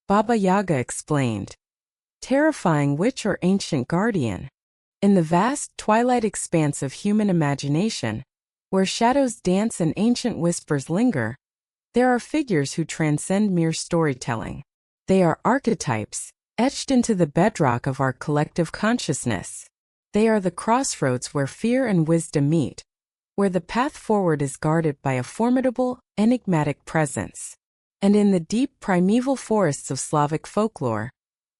Baba Yaga explained. Terrifying witch or ancient guardian. In the vast twilight expanse of human imagination, where shadows dance and ancient whispers linger, there are figures who transcend mere storytelling. They are archetypes, etched into the bedrock of our collective consciousness. They are the crossroads where fear and wisdom meet, where the path forward is guarded by a formidable, enigmatic presence. And in the deep primeval forests of Slavic folklore,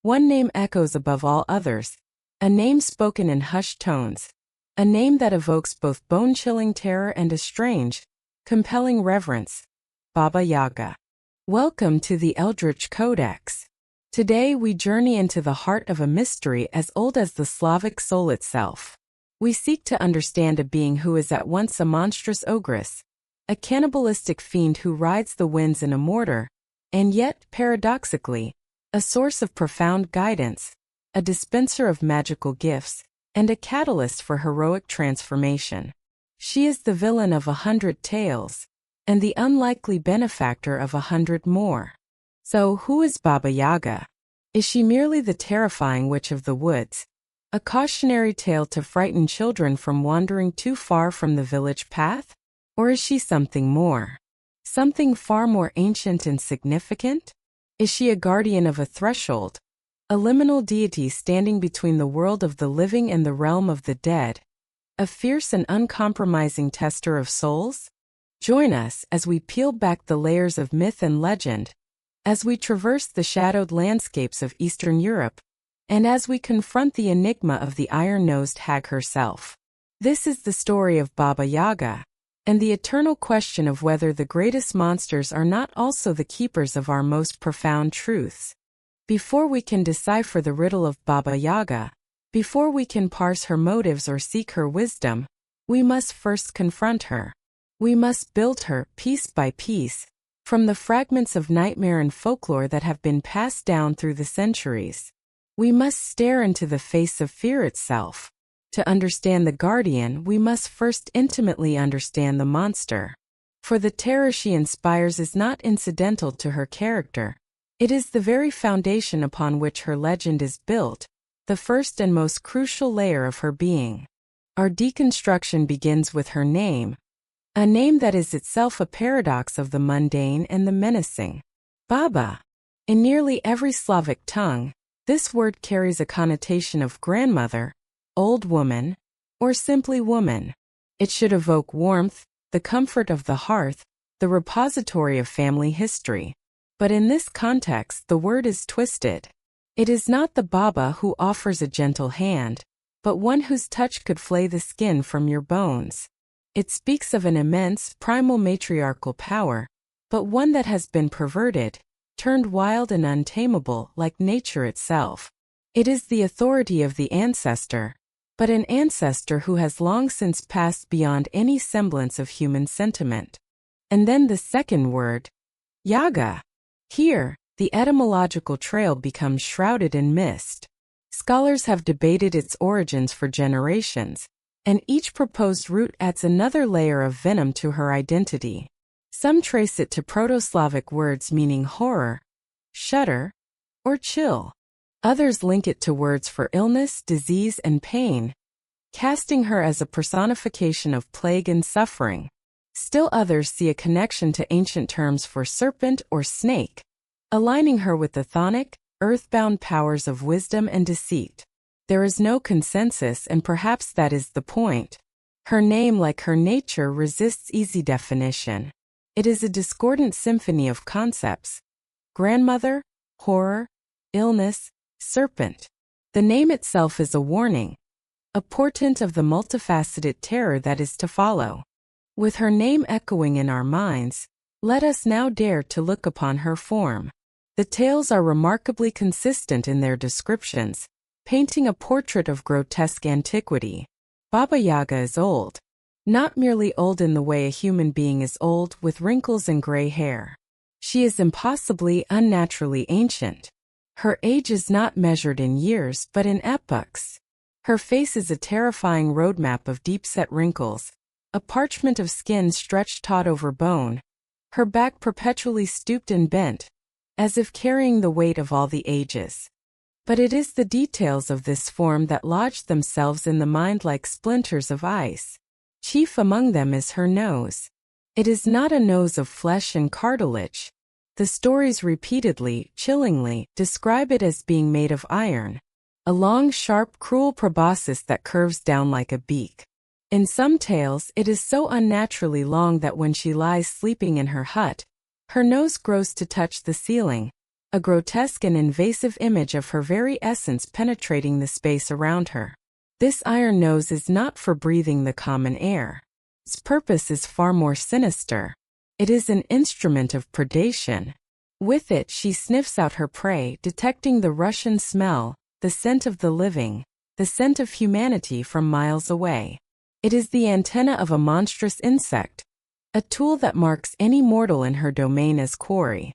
one name echoes above all others, a name spoken in hushed tones, a name that evokes both bone-chilling terror and a strange, compelling reverence: Baba Yaga. Welcome to the Eldritch Codex. Today we journey into the heart of a mystery as old as the Slavic soul itself. We seek to understand a being who is at once a monstrous ogress, a cannibalistic fiend who rides the winds in a mortar, and yet, paradoxically, a source of profound guidance, a dispenser of magical gifts, and a catalyst for heroic transformation. She is the villain of 100 tales, and the unlikely benefactor of 100 more. So, who is Baba Yaga? Is she merely the terrifying witch of the woods, a cautionary tale to frighten children from wandering too far from the village path? Or is she something more? Something far more ancient and significant? Is she a guardian of a threshold, a liminal deity standing between the world of the living and the realm of the dead, a fierce and uncompromising tester of souls? Join us as we peel back the layers of myth and legend, as we traverse the shadowed landscapes of Eastern Europe, and as we confront the enigma of the iron-nosed hag herself. This is the story of Baba Yaga, and the eternal question of whether the greatest monsters are not also the keepers of our most profound truths. Before we can decipher the riddle of Baba Yaga, before we can parse her motives or seek her wisdom, we must first confront her. We must build her, piece by piece, from the fragments of nightmare and folklore that have been passed down through the centuries. We must stare into the face of fear itself. To understand the guardian, we must first intimately understand the monster. For the terror she inspires is not incidental to her character. It is the very foundation upon which her legend is built, the first and most crucial layer of her being. Our deconstruction begins with her name, a name that is itself a paradox of the mundane and the menacing. Baba. In nearly every Slavic tongue, this word carries a connotation of grandmother, old woman, or simply woman. It should evoke warmth, the comfort of the hearth, the repository of family history. But in this context, the word is twisted. It is not the Baba who offers a gentle hand, but one whose touch could flay the skin from your bones. It speaks of an immense, primal matriarchal power, but one that has been perverted, turned wild and untamable like nature itself. It is the authority of the ancestor, but an ancestor who has long since passed beyond any semblance of human sentiment. And then the second word, Yaga. Here, the etymological trail becomes shrouded in mist. Scholars have debated its origins for generations, and each proposed root adds another layer of venom to her identity. Some trace it to Proto-Slavic words meaning horror, shudder, or chill. Others link it to words for illness, disease, and pain, casting her as a personification of plague and suffering. Still others see a connection to ancient terms for serpent or snake, aligning her with the chthonic, earthbound powers of wisdom and deceit. There is no consensus, and perhaps that is the point. Her name, like her nature, resists easy definition. It is a discordant symphony of concepts: grandmother, horror, illness, serpent. The name itself is a warning, a portent of the multifaceted terror that is to follow. With her name echoing in our minds, let us now dare to look upon her form. The tales are remarkably consistent in their descriptions, painting a portrait of grotesque antiquity. Baba Yaga is old. Not merely old in the way a human being is old, with wrinkles and gray hair. She is impossibly, unnaturally ancient. Her age is not measured in years but in epochs. Her face is a terrifying roadmap of deep-set wrinkles, a parchment of skin stretched taut over bone, her back perpetually stooped and bent, as if carrying the weight of all the ages. But it is the details of this form that lodge themselves in the mind like splinters of ice. Chief among them is her nose. It is not a nose of flesh and cartilage. The stories repeatedly, chillingly, describe it as being made of iron, a long, sharp, cruel proboscis that curves down like a beak. In some tales, it is so unnaturally long that when she lies sleeping in her hut, her nose grows to touch the ceiling, a grotesque and invasive image of her very essence penetrating the space around her. This iron nose is not for breathing the common air. Its purpose is far more sinister. It is an instrument of predation. With it she sniffs out her prey, detecting the Russian smell, the scent of the living, the scent of humanity from miles away. It is the antenna of a monstrous insect, a tool that marks any mortal in her domain as quarry.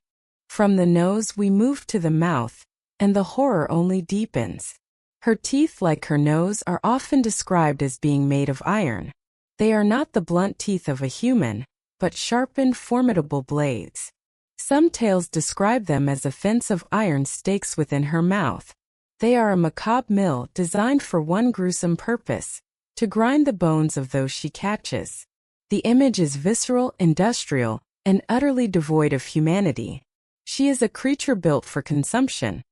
From the nose we move to the mouth, and the horror only deepens. Her teeth, like her nose, are often described as being made of iron. They are not the blunt teeth of a human, but sharpened, formidable blades. Some tales describe them as a fence of iron stakes within her mouth. They are a macabre mill designed for one gruesome purpose, to grind the bones of those she catches. The image is visceral, industrial, and utterly devoid of humanity. She is a creature built for consumption,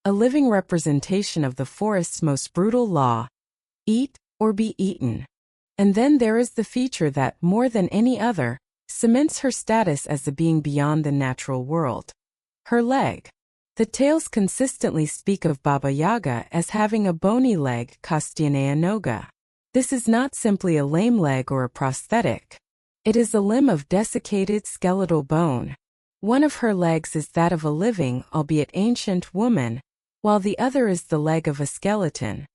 a living representation of the forest's most brutal law: eat or be eaten. And then there is the feature that, more than any other, cements her status as a being beyond the natural world: her leg. The tales consistently speak of Baba Yaga as having a bony leg, kostyanaya noga. This is not simply a lame leg or a prosthetic. It is a limb of desiccated skeletal bone. One of her legs is that of a living, albeit ancient, woman, while the other is the leg of a skeleton.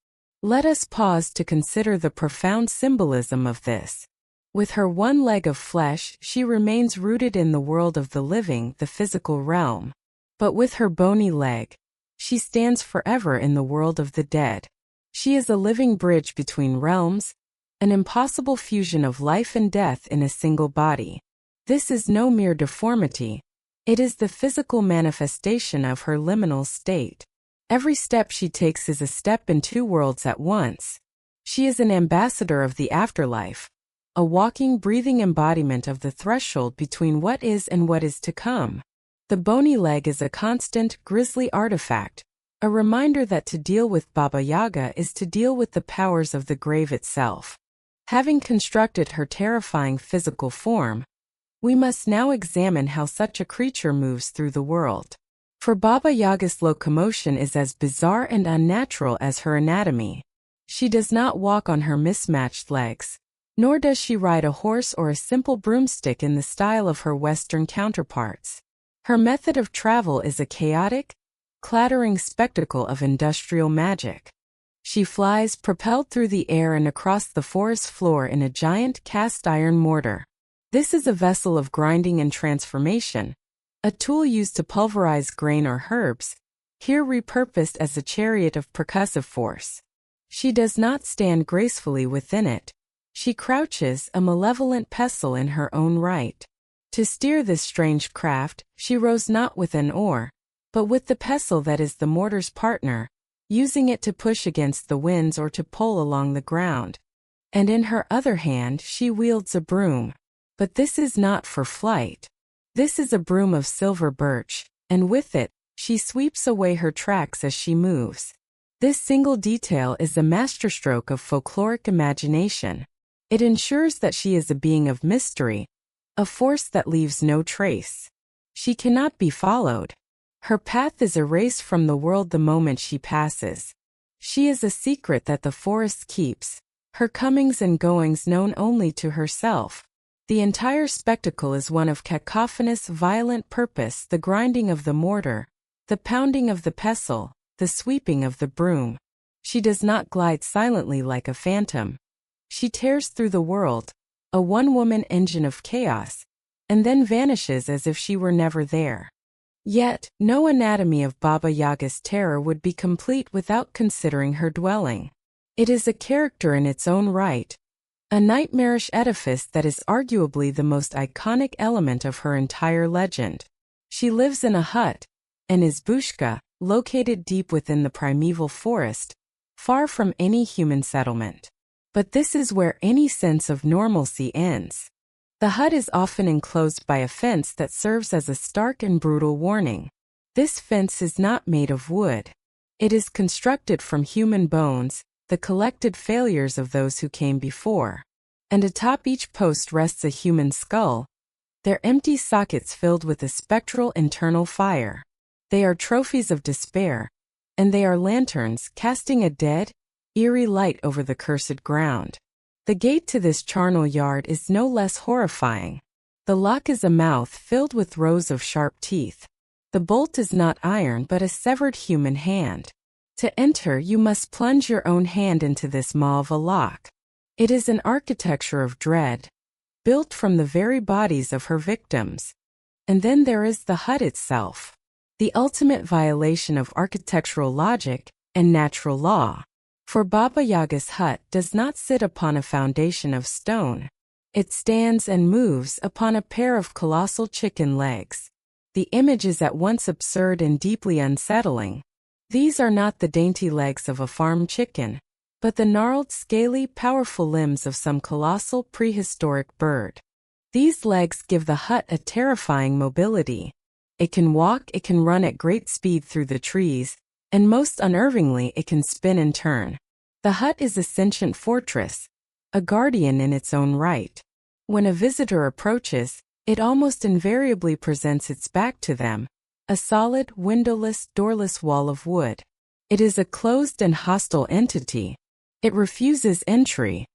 Let us pause to consider the profound symbolism of this. With her one leg of flesh, she remains rooted in the world of the living, the physical realm. But with her bony leg, she stands forever in the world of the dead. She is a living bridge between realms, an impossible fusion of life and death in a single body. This is no mere deformity. It is the physical manifestation of her liminal state. Every step she takes is a step in two worlds at once. She is an ambassador of the afterlife, a walking, breathing embodiment of the threshold between what is and what is to come. The bony leg is a constant, grisly artifact, a reminder that to deal with Baba Yaga is to deal with the powers of the grave itself. Having constructed her terrifying physical form, we must now examine how such a creature moves through the world. For Baba Yaga's locomotion is as bizarre and unnatural as her anatomy. She does not walk on her mismatched legs, nor does she ride a horse or a simple broomstick in the style of her Western counterparts. Her method of travel is a chaotic, clattering spectacle of industrial magic. She flies, propelled through the air and across the forest floor in a giant cast-iron mortar. This is a vessel of grinding and transformation, a tool used to pulverize grain or herbs, here repurposed as a chariot of percussive force. She does not stand gracefully within it. She crouches, a malevolent pestle in her own right. To steer this strange craft, she rows not with an oar, but with the pestle that is the mortar's partner, using it to push against the winds or to pull along the ground. And in her other hand she wields a broom. But this is not for flight. This is a broom of silver birch, and with it, she sweeps away her tracks as she moves. This single detail is a masterstroke of folkloric imagination. It ensures that she is a being of mystery, a force that leaves no trace. She cannot be followed. Her path is erased from the world the moment she passes. She is a secret that the forest keeps, her comings and goings known only to herself. The entire spectacle is one of cacophonous, violent purpose: the grinding of the mortar, the pounding of the pestle, the sweeping of the broom. She does not glide silently like a phantom. She tears through the world, a one-woman engine of chaos, and then vanishes as if she were never there. Yet, no anatomy of Baba Yaga's terror would be complete without considering her dwelling. It is a character in its own right, a nightmarish edifice that is arguably the most iconic element of her entire legend. She lives in a hut, and izbushka, located deep within the primeval forest, far from any human settlement. But this is where any sense of normalcy ends. The hut is often enclosed by a fence that serves as a stark and brutal warning. This fence is not made of wood. It is constructed from human bones, the collected failures of those who came before. And atop each post rests a human skull, their empty sockets filled with a spectral internal fire. They are trophies of despair, and they are lanterns casting a dead, eerie light over the cursed ground. The gate to this charnel yard is no less horrifying. The lock is a mouth filled with rows of sharp teeth. The bolt is not iron but a severed human hand. To enter, you must plunge your own hand into this maw of a lock. It is an architecture of dread, built from the very bodies of her victims. And then there is the hut itself, the ultimate violation of architectural logic and natural law. For Baba Yaga's hut does not sit upon a foundation of stone. It stands and moves upon a pair of colossal chicken legs. The image is at once absurd and deeply unsettling. These are not the dainty legs of a farm chicken, but the gnarled, scaly, powerful limbs of some colossal prehistoric bird. These legs give the hut a terrifying mobility. It can walk, it can run at great speed through the trees, and most unnervingly it can spin and turn. The hut is a sentient fortress, a guardian in its own right. When a visitor approaches, it almost invariably presents its back to them, a solid, windowless, doorless wall of wood. It is a closed and hostile entity. It refuses entry.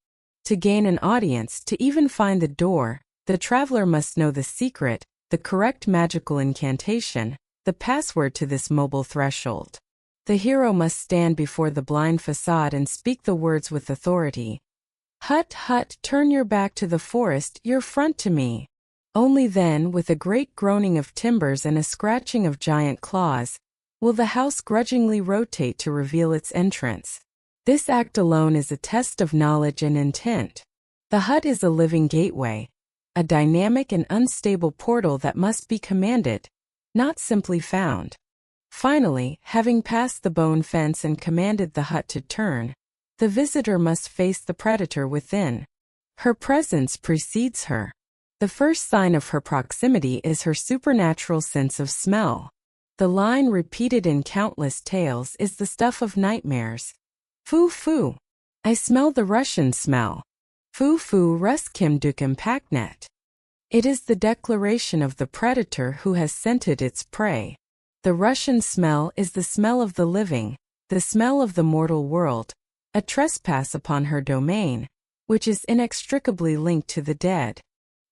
To gain an audience, to even find the door, the traveler must know the secret, the correct magical incantation, the password to this mobile threshold. The hero must stand before the blind facade and speak the words with authority. Hut, hut, turn your back to the forest, your front to me. Only then, with a great groaning of timbers and a scratching of giant claws, will the house grudgingly rotate to reveal its entrance. This act alone is a test of knowledge and intent. The hut is a living gateway, a dynamic and unstable portal that must be commanded, not simply found. Finally, having passed the bone fence and commanded the hut to turn, the visitor must face the predator within. Her presence precedes her. The first sign of her proximity is her supernatural sense of smell. The line repeated in countless tales is the stuff of nightmares. Foo foo. I smell the Russian smell. Foo foo ruskim dukim paknet. It is the declaration of the predator who has scented its prey. The Russian smell is the smell of the living, the smell of the mortal world, a trespass upon her domain, which is inextricably linked to the dead.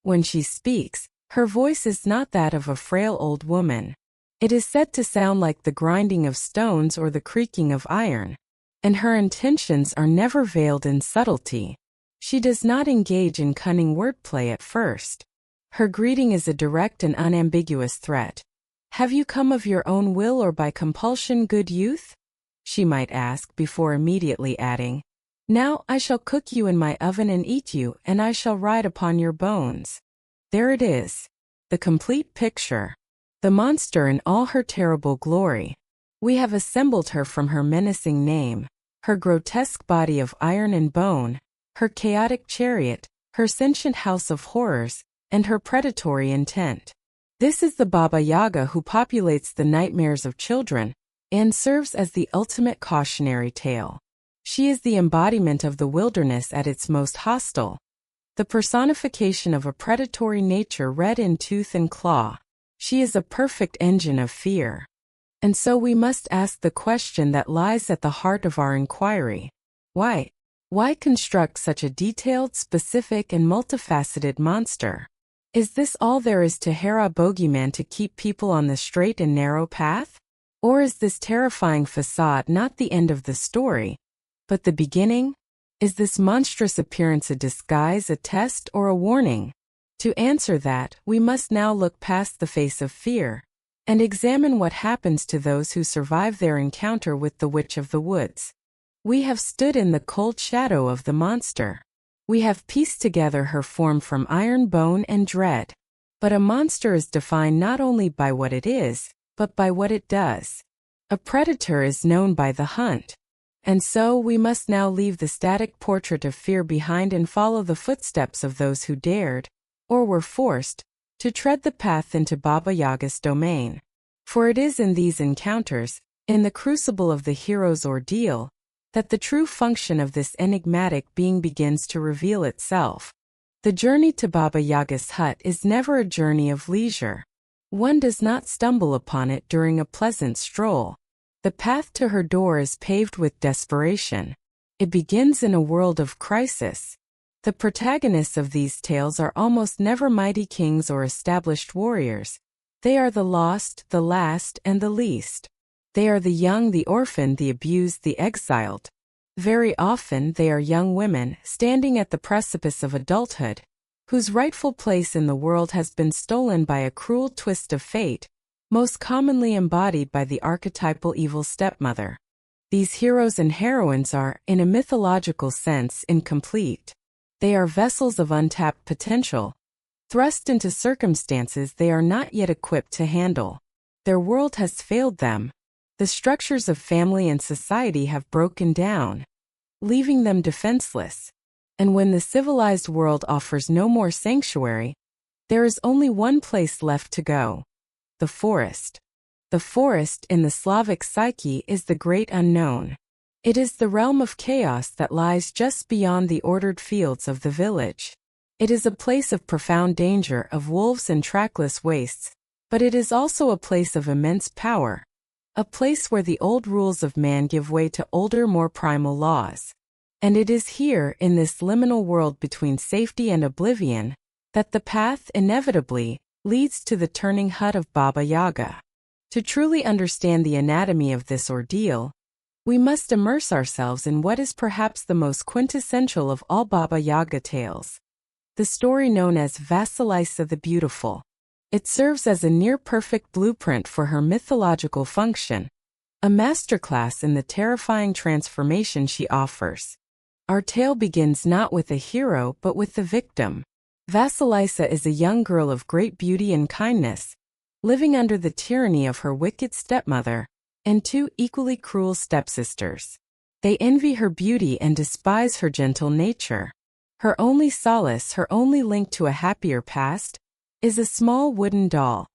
When she speaks, her voice is not that of a frail old woman. It is said to sound like the grinding of stones or the creaking of iron. And her intentions are never veiled in subtlety. She does not engage in cunning wordplay at first. Her greeting is a direct and unambiguous threat. Have you come of your own will or by compulsion, good youth? She might ask before immediately adding, now I shall cook you in my oven and eat you, and I shall ride upon your bones. There it is, the complete picture. The monster in all her terrible glory. We have assembled her from her menacing name, her grotesque body of iron and bone, her chaotic chariot, her sentient house of horrors, and her predatory intent. This is the Baba Yaga who populates the nightmares of children and serves as the ultimate cautionary tale. She is the embodiment of the wilderness at its most hostile, the personification of a predatory nature red in tooth and claw. She is a perfect engine of fear. And so we must ask the question that lies at the heart of our inquiry. Why? Why construct such a detailed, specific, and multifaceted monster? Is this all there is to Hera Bogeyman to keep people on the straight and narrow path? Or is this terrifying facade not the end of the story, but the beginning? Is this monstrous appearance a disguise, a test, or a warning? To answer that, we must now look past the face of fear and examine what happens to those who survive their encounter with the Witch of the Woods. We have stood in the cold shadow of the monster. We have pieced together her form from iron, bone, and dread. But a monster is defined not only by what it is, but by what it does. A predator is known by the hunt. And so we must now leave the static portrait of fear behind and follow the footsteps of those who dared, or were forced, to tread the path into Baba Yaga's domain. For it is in these encounters, in the crucible of the hero's ordeal, that the true function of this enigmatic being begins to reveal itself. The journey to Baba Yaga's hut is never a journey of leisure. One does not stumble upon it during a pleasant stroll. The path to her door is paved with desperation. It begins in a world of crisis. The protagonists of these tales are almost never mighty kings or established warriors. They are the lost, the last, and the least. They are the young, the orphaned, the abused, the exiled. Very often they are young women standing at the precipice of adulthood, whose rightful place in the world has been stolen by a cruel twist of fate, most commonly embodied by the archetypal evil stepmother. These heroes and heroines are, in a mythological sense, incomplete. They are vessels of untapped potential, thrust into circumstances they are not yet equipped to handle. Their world has failed them. The structures of family and society have broken down, leaving them defenseless. And when the civilized world offers no more sanctuary, there is only one place left to go: the forest. The forest in the Slavic psyche is the great unknown. It is the realm of chaos that lies just beyond the ordered fields of the village. It is a place of profound danger, of wolves and trackless wastes, but it is also a place of immense power, a place where the old rules of man give way to older, more primal laws. And it is here, in this liminal world between safety and oblivion, that the path inevitably leads to the turning hut of Baba Yaga. To truly understand the anatomy of this ordeal, we must immerse ourselves in what is perhaps the most quintessential of all Baba Yaga tales, the story known as Vasilisa the Beautiful. It serves as a near-perfect blueprint for her mythological function, a masterclass in the terrifying transformation she offers. Our tale begins not with a hero but with the victim. Vasilisa is a young girl of great beauty and kindness, living under the tyranny of her wicked stepmother and two equally cruel stepsisters. They envy her beauty and despise her gentle nature. Her only solace, her only link to a happier past, is a small wooden doll,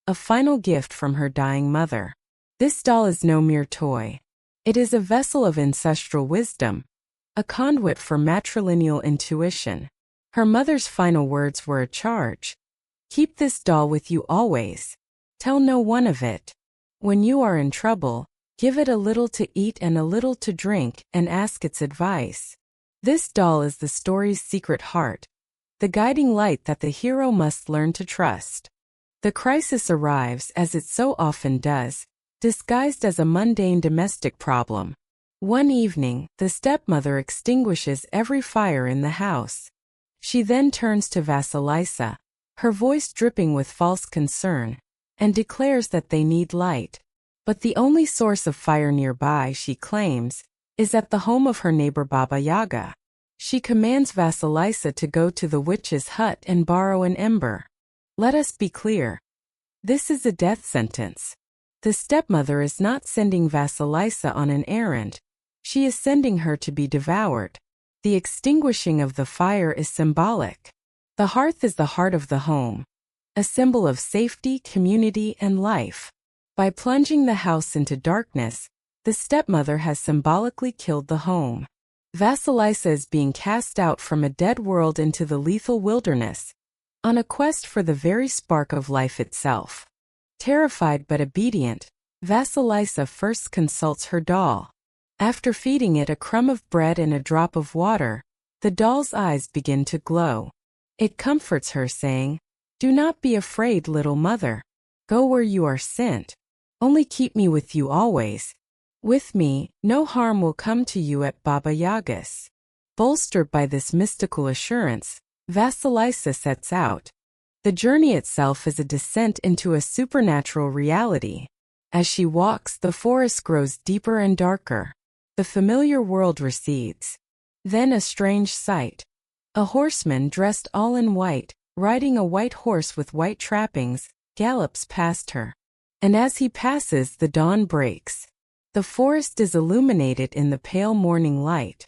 a final gift from her dying mother. This doll is no mere toy. It is a vessel of ancestral wisdom, a conduit for matrilineal intuition. Her mother's final words were a charge: "Keep this doll with you always. Tell no one of it. When you are in trouble, give it a little to eat and a little to drink, and ask its advice." This doll is the story's secret heart, the guiding light that the hero must learn to trust. The crisis arrives, as it so often does, disguised as a mundane domestic problem. One evening, the stepmother extinguishes every fire in the house. She then turns to Vasilisa, her voice dripping with false concern, and declares that they need light. But the only source of fire nearby, she claims, is at the home of her neighbor Baba Yaga. She commands Vasilisa to go to the witch's hut and borrow an ember. Let us be clear. This is a death sentence. The stepmother is not sending Vasilisa on an errand. She is sending her to be devoured. The extinguishing of the fire is symbolic. The hearth is the heart of the home, a symbol of safety, community, and life. By plunging the house into darkness, the stepmother has symbolically killed the home. Vasilisa is being cast out from a dead world into the lethal wilderness, on a quest for the very spark of life itself. Terrified but obedient, Vasilisa first consults her doll. After feeding it a crumb of bread and a drop of water, the doll's eyes begin to glow. It comforts her, saying, "Do not be afraid, little mother. Go where you are sent. Only keep me with you always. With me, no harm will come to you at Baba Yaga's." Bolstered by this mystical assurance, Vasilisa sets out. The journey itself is a descent into a supernatural reality. As she walks, the forest grows deeper and darker. The familiar world recedes. Then a strange sight. A horseman dressed all in white, riding a white horse with white trappings, gallops past her. And as he passes, the dawn breaks. The forest is illuminated in the pale morning light.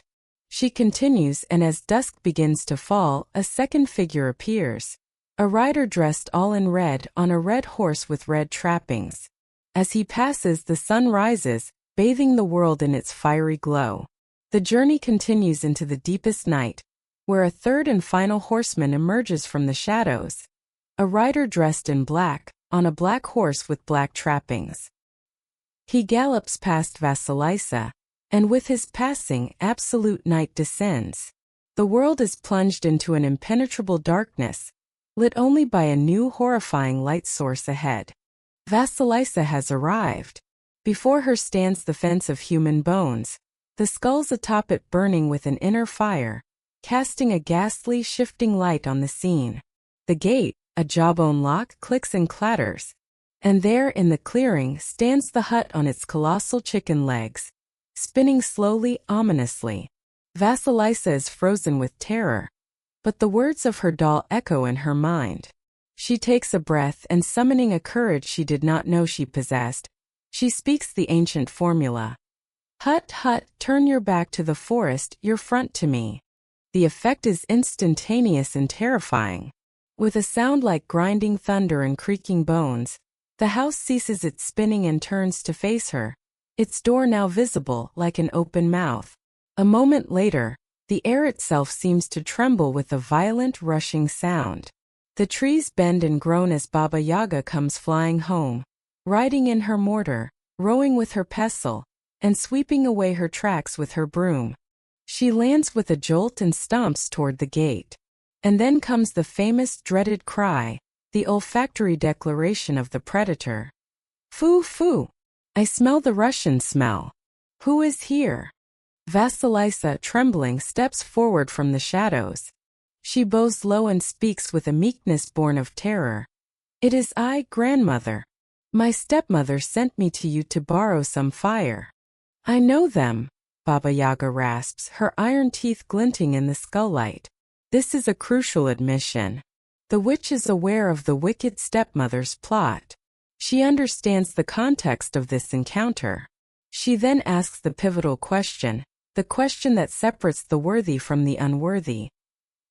She continues, and as dusk begins to fall, a second figure appears. A rider dressed all in red on a red horse with red trappings. As he passes, the sun rises, bathing the world in its fiery glow. The journey continues into the deepest night, where a third and final horseman emerges from the shadows. A rider dressed in black, on a black horse with black trappings. He gallops past Vasilisa, and with his passing, absolute night descends. The world is plunged into an impenetrable darkness, lit only by a new horrifying light source ahead. Vasilisa has arrived. Before her stands the fence of human bones, the skulls atop it burning with an inner fire, casting a ghastly, shifting light on the scene. The gate, a jawbone lock, clicks and clatters, and there in the clearing stands the hut on its colossal chicken legs, spinning slowly, ominously. Vasilisa is frozen with terror, but the words of her doll echo in her mind. She takes a breath and, summoning a courage she did not know she possessed, she speaks the ancient formula. Hut, hut, turn your back to the forest, your front to me. The effect is instantaneous and terrifying. With a sound like grinding thunder and creaking bones, the house ceases its spinning and turns to face her, its door now visible like an open mouth. A moment later, the air itself seems to tremble with a violent rushing sound. The trees bend and groan as Baba Yaga comes flying home, riding in her mortar, rowing with her pestle, and sweeping away her tracks with her broom. She lands with a jolt and stomps toward the gate. And then comes the famous dreaded cry, the olfactory declaration of the predator. Foo, foo! I smell the Russian smell. Who is here? Vasilisa, trembling, steps forward from the shadows. She bows low and speaks with a meekness born of terror. It is I, grandmother. My stepmother sent me to you to borrow some fire. I know them, Baba Yaga rasps, her iron teeth glinting in the skull-light. This is a crucial admission. The witch is aware of the wicked stepmother's plot. She understands the context of this encounter. She then asks the pivotal question, the question that separates the worthy from the unworthy.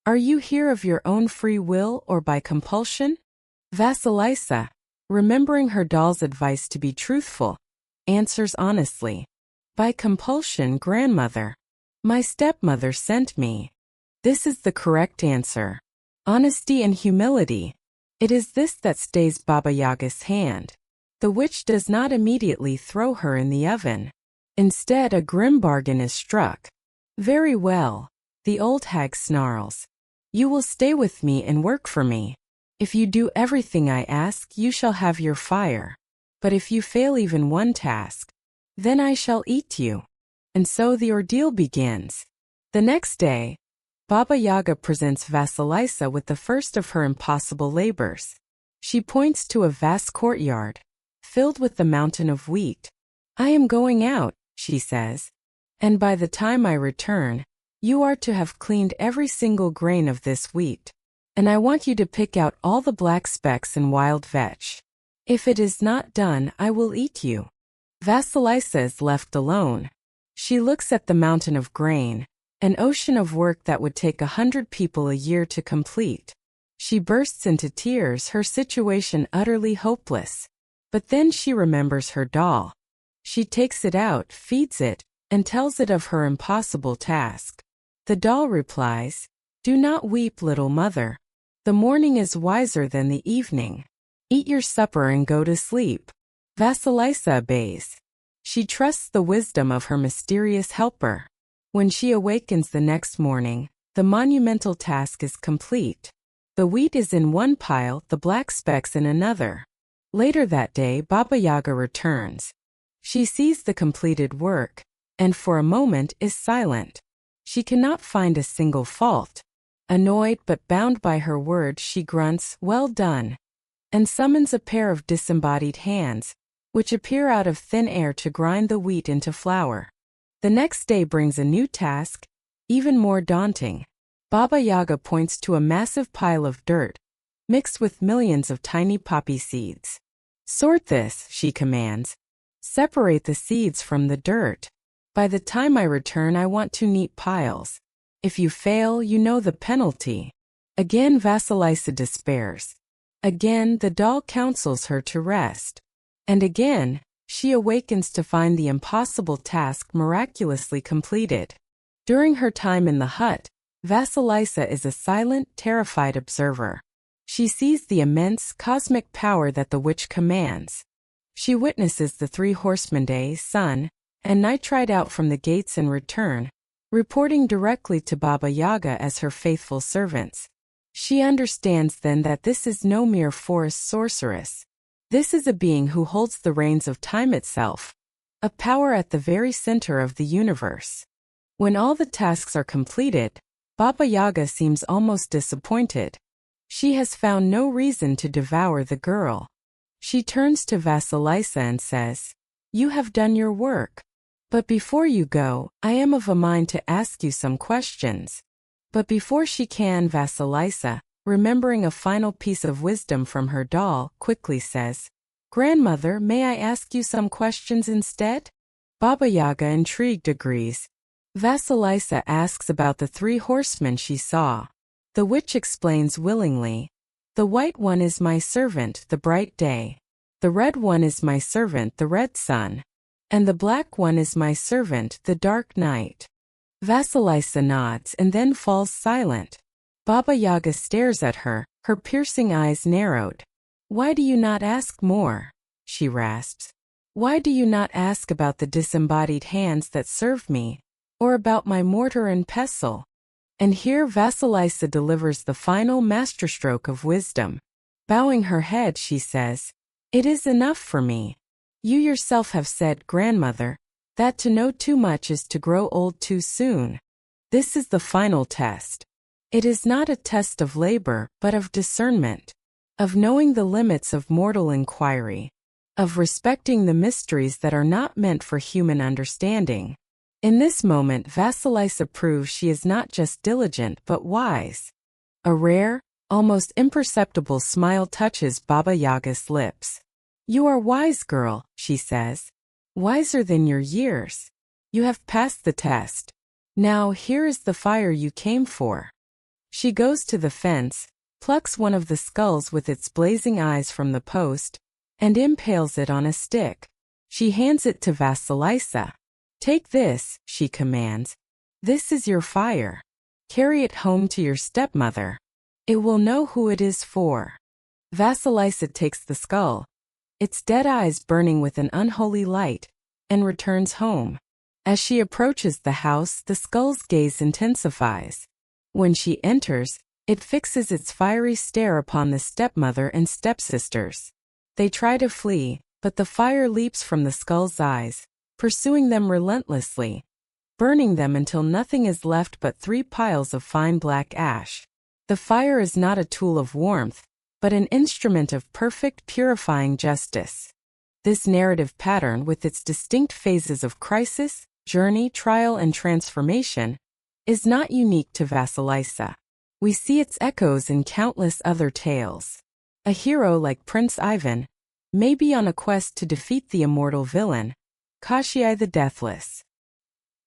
Are you here of your own free will or by compulsion? Vasilisa, remembering her doll's advice to be truthful, answers honestly. By compulsion, grandmother. My stepmother sent me. This is the correct answer. Honesty and humility. It is this that stays Baba Yaga's hand. The witch does not immediately throw her in the oven. Instead, a grim bargain is struck. Very well, the old hag snarls. You will stay with me and work for me. If you do everything I ask, you shall have your fire. But if you fail even one task, then I shall eat you. And so the ordeal begins. The next day, Baba Yaga presents Vasilisa with the first of her impossible labors. She points to a vast courtyard, filled with the mountain of wheat. I am going out, she says, and by the time I return, you are to have cleaned every single grain of this wheat. And I want you to pick out all the black specks and wild vetch. If it is not done, I will eat you. Vasilisa is left alone. She looks at the mountain of grain, an ocean of work that would take 100 people a year to complete. She bursts into tears, her situation utterly hopeless. But then she remembers her doll. She takes it out, feeds it, and tells it of her impossible task. The doll replies, Do not weep, little mother. The morning is wiser than the evening. Eat your supper and go to sleep. Vasilisa obeys. She trusts the wisdom of her mysterious helper. When she awakens the next morning, the monumental task is complete. The wheat is in one pile, the black specks in another. Later that day, Baba Yaga returns. She sees the completed work, and for a moment is silent. She cannot find a single fault. Annoyed but bound by her word, she grunts, Well done, and summons a pair of disembodied hands, which appear out of thin air to grind the wheat into flour. The next day brings a new task, even more daunting. Baba Yaga points to a massive pile of dirt, mixed with millions of tiny poppy seeds. Sort this, she commands. Separate the seeds from the dirt. By the time I return, I want two neat piles. If you fail, you know the penalty. Again Vasilisa despairs. Again the doll counsels her to rest. And again, she awakens to find the impossible task miraculously completed. During her time in the hut, Vasilisa is a silent, terrified observer. She sees the immense cosmic power that the witch commands. She witnesses the three horsemen day, sun, and night ride out from the gates and return, reporting directly to Baba Yaga as her faithful servants. She understands then that this is no mere forest sorceress. This is a being who holds the reins of time itself, a power at the very center of the universe. When all the tasks are completed, Baba Yaga seems almost disappointed. She has found no reason to devour the girl. She turns to Vasilisa and says, "You have done your work. But before you go, I am of a mind to ask you some questions." But before she can, Vasilisa, remembering a final piece of wisdom from her doll, quickly says, "Grandmother, may I ask you some questions instead?" Baba Yaga, intrigued, agrees. Vasilisa asks about the three horsemen she saw. The witch explains willingly. "The white one is my servant, the bright day. The red one is my servant, the red sun. And the black one is my servant, the dark night." Vasilisa nods and then falls silent. Baba Yaga stares at her, her piercing eyes narrowed. "Why do you not ask more?" she rasps. "Why do you not ask about the disembodied hands that served me, or about my mortar and pestle?" And here Vasilisa delivers the final masterstroke of wisdom. Bowing her head, she says, "It is enough for me. You yourself have said, grandmother, that to know too much is to grow old too soon. This is the final test. It is not a test of labor, but of discernment, of knowing the limits of mortal inquiry, of respecting the mysteries that are not meant for human understanding." In this moment, Vasilisa proves she is not just diligent but wise. A rare, almost imperceptible smile touches Baba Yaga's lips. "You are wise, girl," she says. "Wiser than your years. You have passed the test. Now here is the fire you came for." She goes to the fence, plucks one of the skulls with its blazing eyes from the post, and impales it on a stick. She hands it to Vasilisa. "Take this," she commands. "This is your fire. Carry it home to your stepmother. It will know who it is for." Vasilisa takes the skull, its dead eyes burning with an unholy light, and returns home. As she approaches the house, the skull's gaze intensifies. When she enters, it fixes its fiery stare upon the stepmother and stepsisters. They try to flee, but the fire leaps from the skull's eyes, pursuing them relentlessly, burning them until nothing is left but 3 piles of fine black ash. The fire is not a tool of warmth, but an instrument of perfect purifying justice. This narrative pattern, with its distinct phases of crisis, journey, trial, and transformation, is not unique to Vasilisa. We see its echoes in countless other tales. A hero like Prince Ivan may be on a quest to defeat the immortal villain, Kashai the Deathless.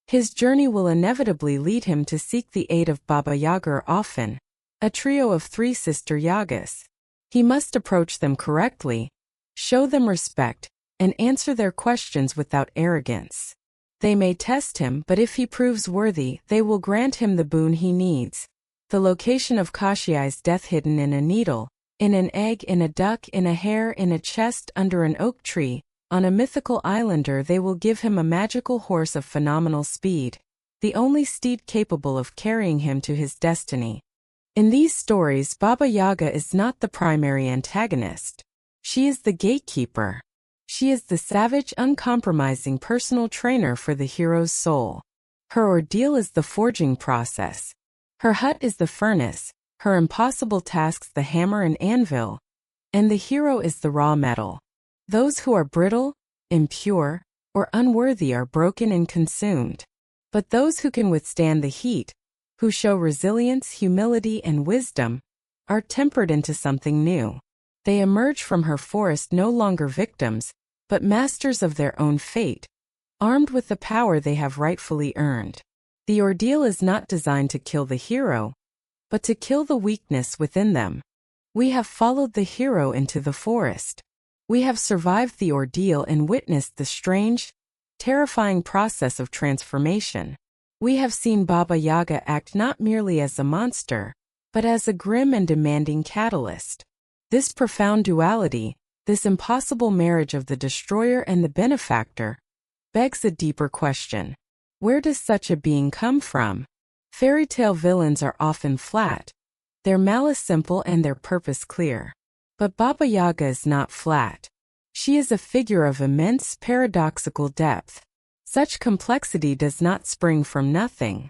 His journey will inevitably lead him to seek the aid of Baba Yaga, often a trio of 3 sister Yagas. He must approach them correctly, show them respect, and answer their questions without arrogance. They may test him, but if he proves worthy, they will grant him the boon he needs. The location of Kashai's death hidden in a needle, in an egg, in a duck, in a hair, in a chest, under an oak tree, on a mythical islander. They will give him a magical horse of phenomenal speed, the only steed capable of carrying him to his destiny. In these stories, Baba Yaga is not the primary antagonist. She is the gatekeeper. She is the savage, uncompromising personal trainer for the hero's soul. Her ordeal is the forging process. Her hut is the furnace, her impossible tasks the hammer and anvil, and the hero is the raw metal. Those who are brittle, impure, or unworthy are broken and consumed. But those who can withstand the heat, who show resilience, humility, and wisdom, are tempered into something new. They emerge from her forest no longer victims, but masters of their own fate, armed with the power they have rightfully earned. The ordeal is not designed to kill the hero, but to kill the weakness within them. We have followed the hero into the forest. We have survived the ordeal and witnessed the strange, terrifying process of transformation. We have seen Baba Yaga act not merely as a monster, but as a grim and demanding catalyst. This profound duality, this impossible marriage of the destroyer and the benefactor, begs a deeper question. Where does such a being come from? Fairy tale villains are often flat, their malice simple and their purpose clear. But Baba Yaga is not flat. She is a figure of immense paradoxical depth. Such complexity does not spring from nothing.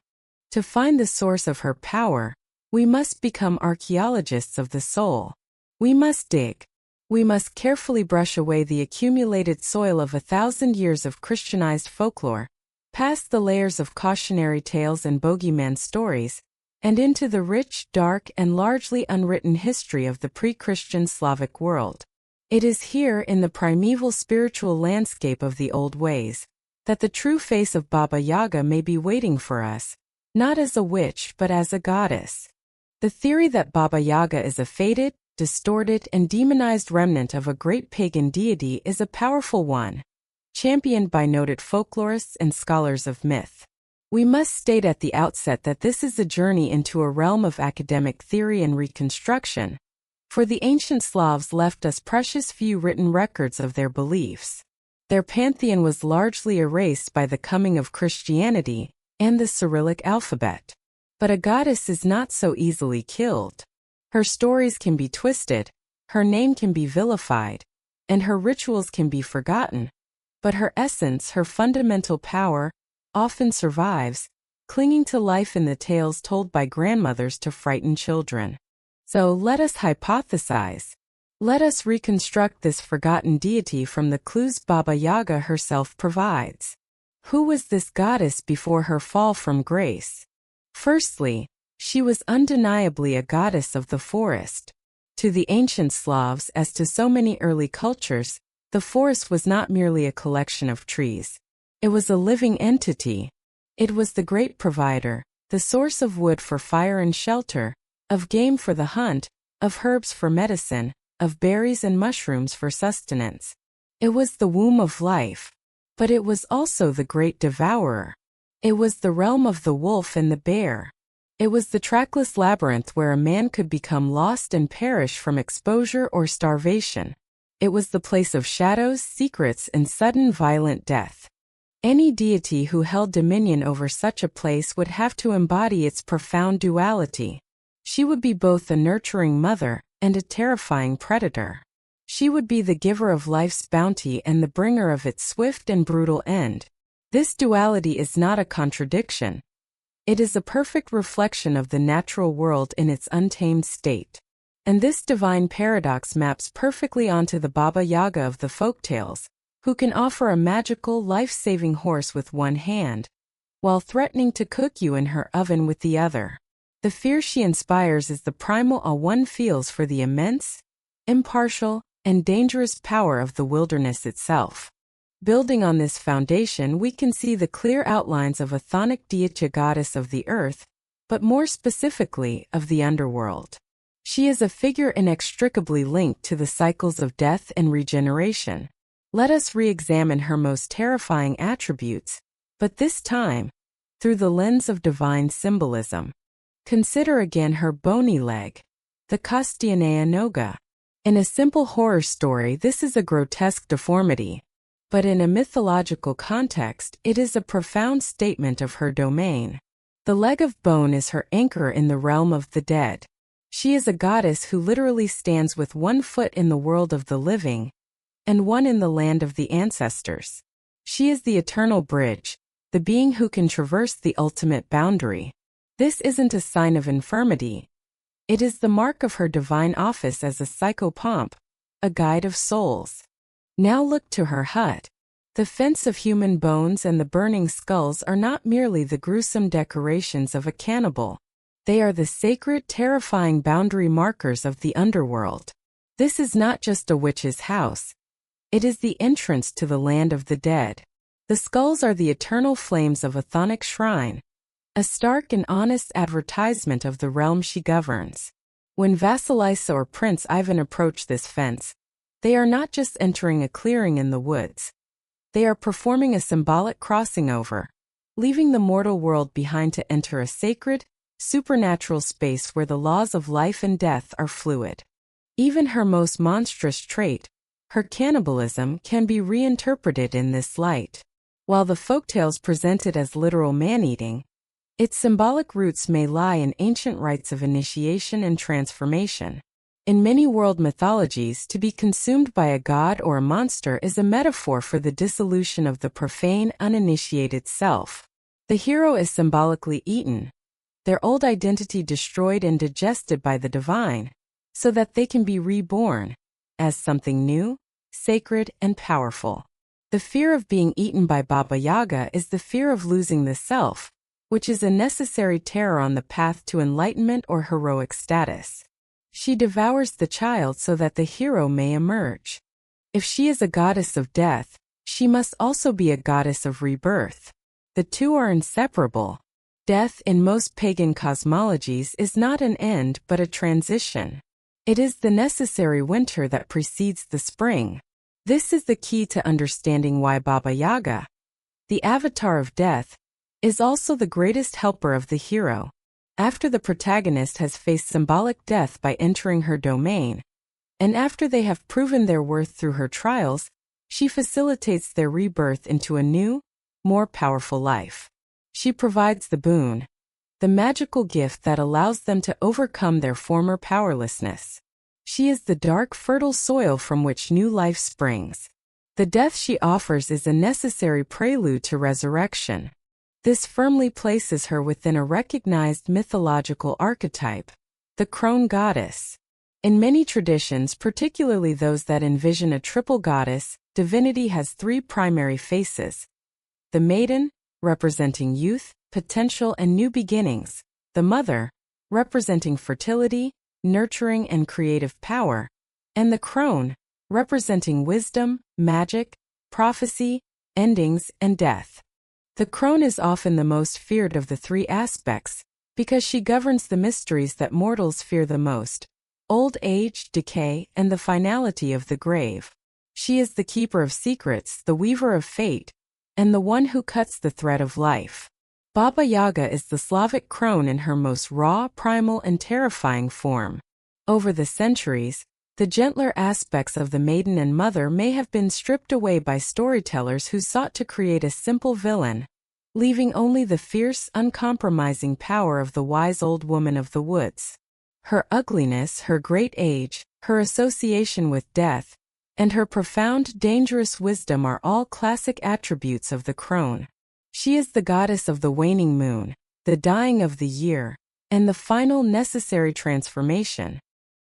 To find the source of her power, we must become archaeologists of the soul. We must dig. We must carefully brush away the accumulated soil of 1,000 years of Christianized folklore, past the layers of cautionary tales and bogeyman stories, and into the rich, dark, and largely unwritten history of the pre-Christian Slavic world. It is here, in the primeval spiritual landscape of the old ways, that the true face of Baba Yaga may be waiting for us, not as a witch but as a goddess. The theory that Baba Yaga is a faded, distorted, and demonized remnant of a great pagan deity is a powerful one, championed by noted folklorists and scholars of myth. We must state at the outset that this is a journey into a realm of academic theory and reconstruction, for the ancient Slavs left us precious few written records of their beliefs. Their pantheon was largely erased by the coming of Christianity and the Cyrillic alphabet. But a goddess is not so easily killed. Her stories can be twisted, her name can be vilified, and her rituals can be forgotten. But her essence, her fundamental power, often survives, clinging to life in the tales told by grandmothers to frighten children. So let us hypothesize. Let us reconstruct this forgotten deity from the clues Baba Yaga herself provides. Who was this goddess before her fall from grace? Firstly, she was undeniably a goddess of the forest. To the ancient Slavs, as to so many early cultures, the forest was not merely a collection of trees. It was a living entity. It was the great provider, the source of wood for fire and shelter, of game for the hunt, of herbs for medicine, of berries and mushrooms for sustenance. It was the womb of life, but it was also the great devourer. It was the realm of the wolf and the bear. It was the trackless labyrinth where a man could become lost and perish from exposure or starvation. It was the place of shadows, secrets, and sudden violent death. Any deity who held dominion over such a place would have to embody its profound duality. She would be both a nurturing mother and a terrifying predator. She would be the giver of life's bounty and the bringer of its swift and brutal end. This duality is not a contradiction. It is a perfect reflection of the natural world in its untamed state. And this divine paradox maps perfectly onto the Baba Yaga of the folktales, who can offer a magical, life-saving horse with one hand, while threatening to cook you in her oven with the other. The fear she inspires is the primal awe one feels for the immense, impartial, and dangerous power of the wilderness itself. Building on this foundation, we can see the clear outlines of a chthonic deity, goddess of the earth, but more specifically, of the underworld. She is a figure inextricably linked to the cycles of death and regeneration. Let us re-examine her most terrifying attributes, but this time, through the lens of divine symbolism. Consider again her bony leg, the Kostianea noga. In a simple horror story, this is a grotesque deformity, but in a mythological context, it is a profound statement of her domain. The leg of bone is her anchor in the realm of the dead. She is a goddess who literally stands with one foot in the world of the living and one in the land of the ancestors. She is the eternal bridge, the being who can traverse the ultimate boundary. This isn't a sign of infirmity. It is the mark of her divine office as a psychopomp, a guide of souls. Now look to her hut. The fence of human bones and the burning skulls are not merely the gruesome decorations of a cannibal. They are the sacred, terrifying boundary markers of the underworld. This is not just a witch's house. It is the entrance to the land of the dead. The skulls are the eternal flames of a chthonic shrine, a stark and honest advertisement of the realm she governs. When Vasilisa or Prince Ivan approach this fence, they are not just entering a clearing in the woods. They are performing a symbolic crossing over, leaving the mortal world behind to enter a sacred, supernatural space where the laws of life and death are fluid. Even her most monstrous trait, her cannibalism, can be reinterpreted in this light. While the folktales present it as literal man-eating, its symbolic roots may lie in ancient rites of initiation and transformation. In many world mythologies, to be consumed by a god or a monster is a metaphor for the dissolution of the profane, uninitiated self. The hero is symbolically eaten, their old identity destroyed and digested by the divine, so that they can be reborn as something new, sacred, and powerful. The fear of being eaten by Baba Yaga is the fear of losing the self, which is a necessary terror on the path to enlightenment or heroic status. She devours the child so that the hero may emerge. If she is a goddess of death, she must also be a goddess of rebirth. The two are inseparable. Death in most pagan cosmologies is not an end but a transition. It is the necessary winter that precedes the spring. This is the key to understanding why Baba Yaga, the avatar of death, is also the greatest helper of the hero. After the protagonist has faced symbolic death by entering her domain, and after they have proven their worth through her trials, she facilitates their rebirth into a new, more powerful life. She provides the boon, the magical gift that allows them to overcome their former powerlessness. She is the dark, fertile soil from which new life springs. The death she offers is a necessary prelude to resurrection. This firmly places her within a recognized mythological archetype, the crone goddess. In many traditions, particularly those that envision a triple goddess, divinity has three primary faces: the maiden, representing youth, potential, and new beginnings; the mother, representing fertility, nurturing, and creative power; and the crone, representing wisdom, magic, prophecy, endings, and death. The crone is often the most feared of the three aspects, because she governs the mysteries that mortals fear the most: old age, decay, and the finality of the grave. She is the keeper of secrets, the weaver of fate, and the one who cuts the thread of life. Baba Yaga is the Slavic crone in her most raw, primal, and terrifying form. Over the centuries, the gentler aspects of the maiden and mother may have been stripped away by storytellers who sought to create a simple villain, leaving only the fierce, uncompromising power of the wise old woman of the woods. Her ugliness, her great age, her association with death, and her profound, dangerous wisdom are all classic attributes of the crone. She is the goddess of the waning moon, the dying of the year, and the final necessary transformation.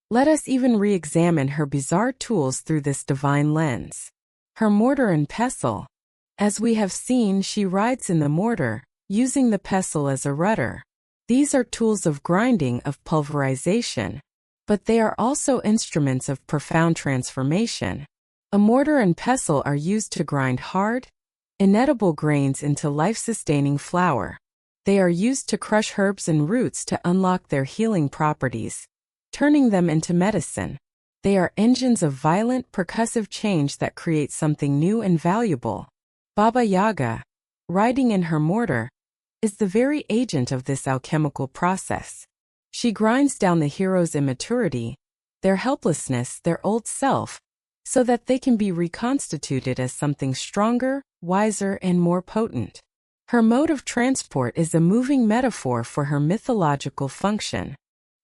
Let us even re-examine her bizarre tools through this divine lens. Her mortar and pestle. As we have seen, she rides in the mortar, using the pestle as a rudder. These are tools of grinding, of pulverization, but they are also instruments of profound transformation. A mortar and pestle are used to grind hard, inedible grains into life-sustaining flour. They are used to crush herbs and roots to unlock their healing properties, turning them into medicine. They are engines of violent, percussive change that create something new and valuable. Baba Yaga, riding in her mortar, is the very agent of this alchemical process. She grinds down the hero's immaturity, their helplessness, their old self, so that they can be reconstituted as something stronger, wiser, and more potent. Her mode of transport is a moving metaphor for her mythological function.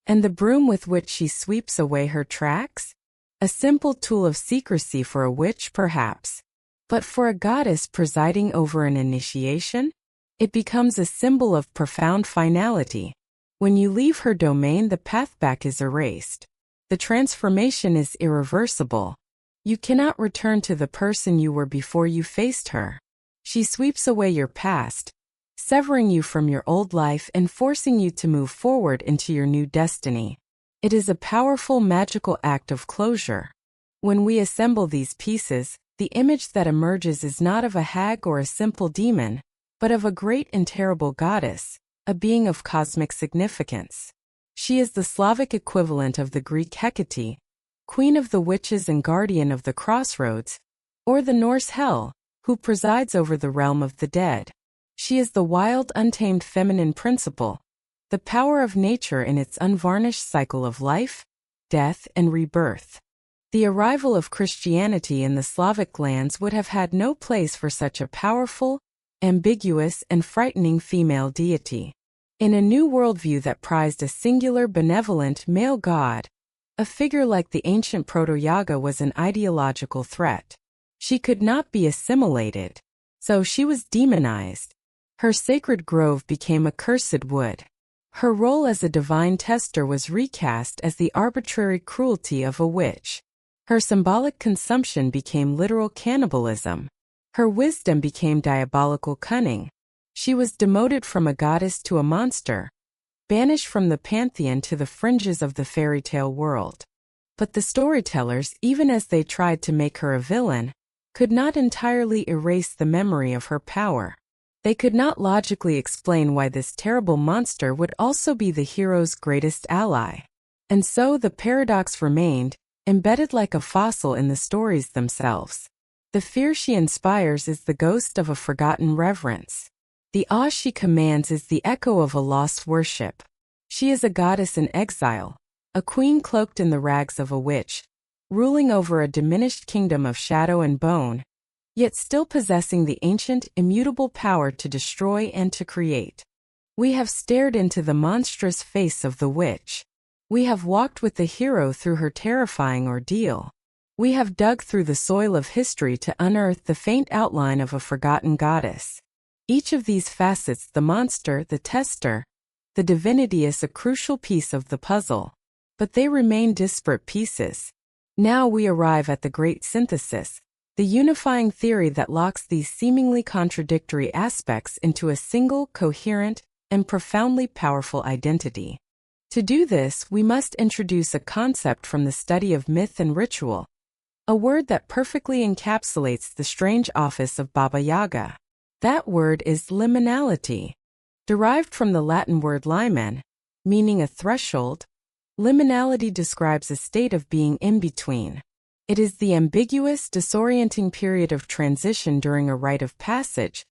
And the broom with which she sweeps away her tracks? A simple tool of secrecy for a witch, perhaps. But for a goddess presiding over an initiation, it becomes a symbol of profound finality. When you leave her domain, the path back is erased. The transformation is irreversible. You cannot return to the person you were before you faced her. She sweeps away your past, severing you from your old life and forcing you to move forward into your new destiny. It is a powerful magical act of closure. When we assemble these pieces, the image that emerges is not of a hag or a simple demon, but of a great and terrible goddess, a being of cosmic significance. She is the Slavic equivalent of the Greek Hecate, queen of the witches and guardian of the crossroads, or the Norse Hel, who presides over the realm of the dead. She is the wild, untamed feminine principle, the power of nature in its unvarnished cycle of life, death, and rebirth. The arrival of Christianity in the Slavic lands would have had no place for such a powerful, ambiguous, and frightening female deity. In a new worldview that prized a singular benevolent male god, a figure like the ancient proto-Yaga was an ideological threat. She could not be assimilated, so she was demonized. Her sacred grove became a cursed wood. Her role as a divine tester was recast as the arbitrary cruelty of a witch. Her symbolic consumption became literal cannibalism. Her wisdom became diabolical cunning. She was demoted from a goddess to a monster, banished from the pantheon to the fringes of the fairy tale world. But the storytellers, even as they tried to make her a villain, could not entirely erase the memory of her power. They could not logically explain why this terrible monster would also be the hero's greatest ally. And so the paradox remained, embedded like a fossil in the stories themselves. The fear she inspires is the ghost of a forgotten reverence. The awe she commands is the echo of a lost worship. She is a goddess in exile, a queen cloaked in the rags of a witch, ruling over a diminished kingdom of shadow and bone, yet still possessing the ancient, immutable power to destroy and to create. We have stared into the monstrous face of the witch. We have walked with the hero through her terrifying ordeal. We have dug through the soil of history to unearth the faint outline of a forgotten goddess. Each of these facets, the monster, the tester, the divinity, is a crucial piece of the puzzle. But they remain disparate pieces. Now we arrive at the great synthesis, the unifying theory that locks these seemingly contradictory aspects into a single, coherent, and profoundly powerful identity. To do this, we must introduce a concept from the study of myth and ritual, a word that perfectly encapsulates the strange office of Baba Yaga. That word is liminality. Derived from the Latin word limen, meaning a threshold, liminality describes a state of being in between. It is the ambiguous, disorienting period of transition during a rite of passage,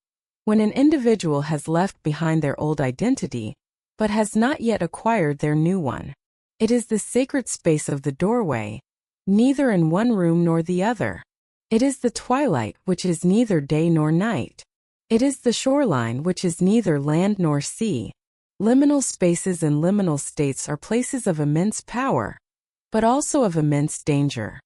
when an individual has left behind their old identity, but has not yet acquired their new one. It is the sacred space of the doorway, neither in one room nor the other. It is the twilight, which is neither day nor night. It is the shoreline, which is neither land nor sea. Liminal spaces and liminal states are places of immense power, but also of immense danger.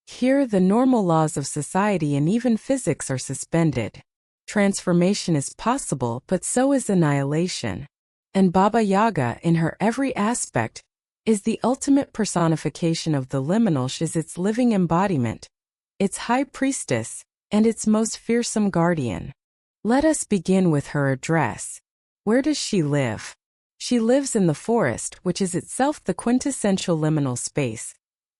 Here, the normal laws of society and even physics are suspended. Transformation is possible, but so is annihilation. And Baba Yaga, in her every aspect, is the ultimate personification of the liminal. She is its living embodiment, its high priestess, and its most fearsome guardian. Let us begin with her address. Where does she live? She lives in the forest, which is itself the quintessential liminal space,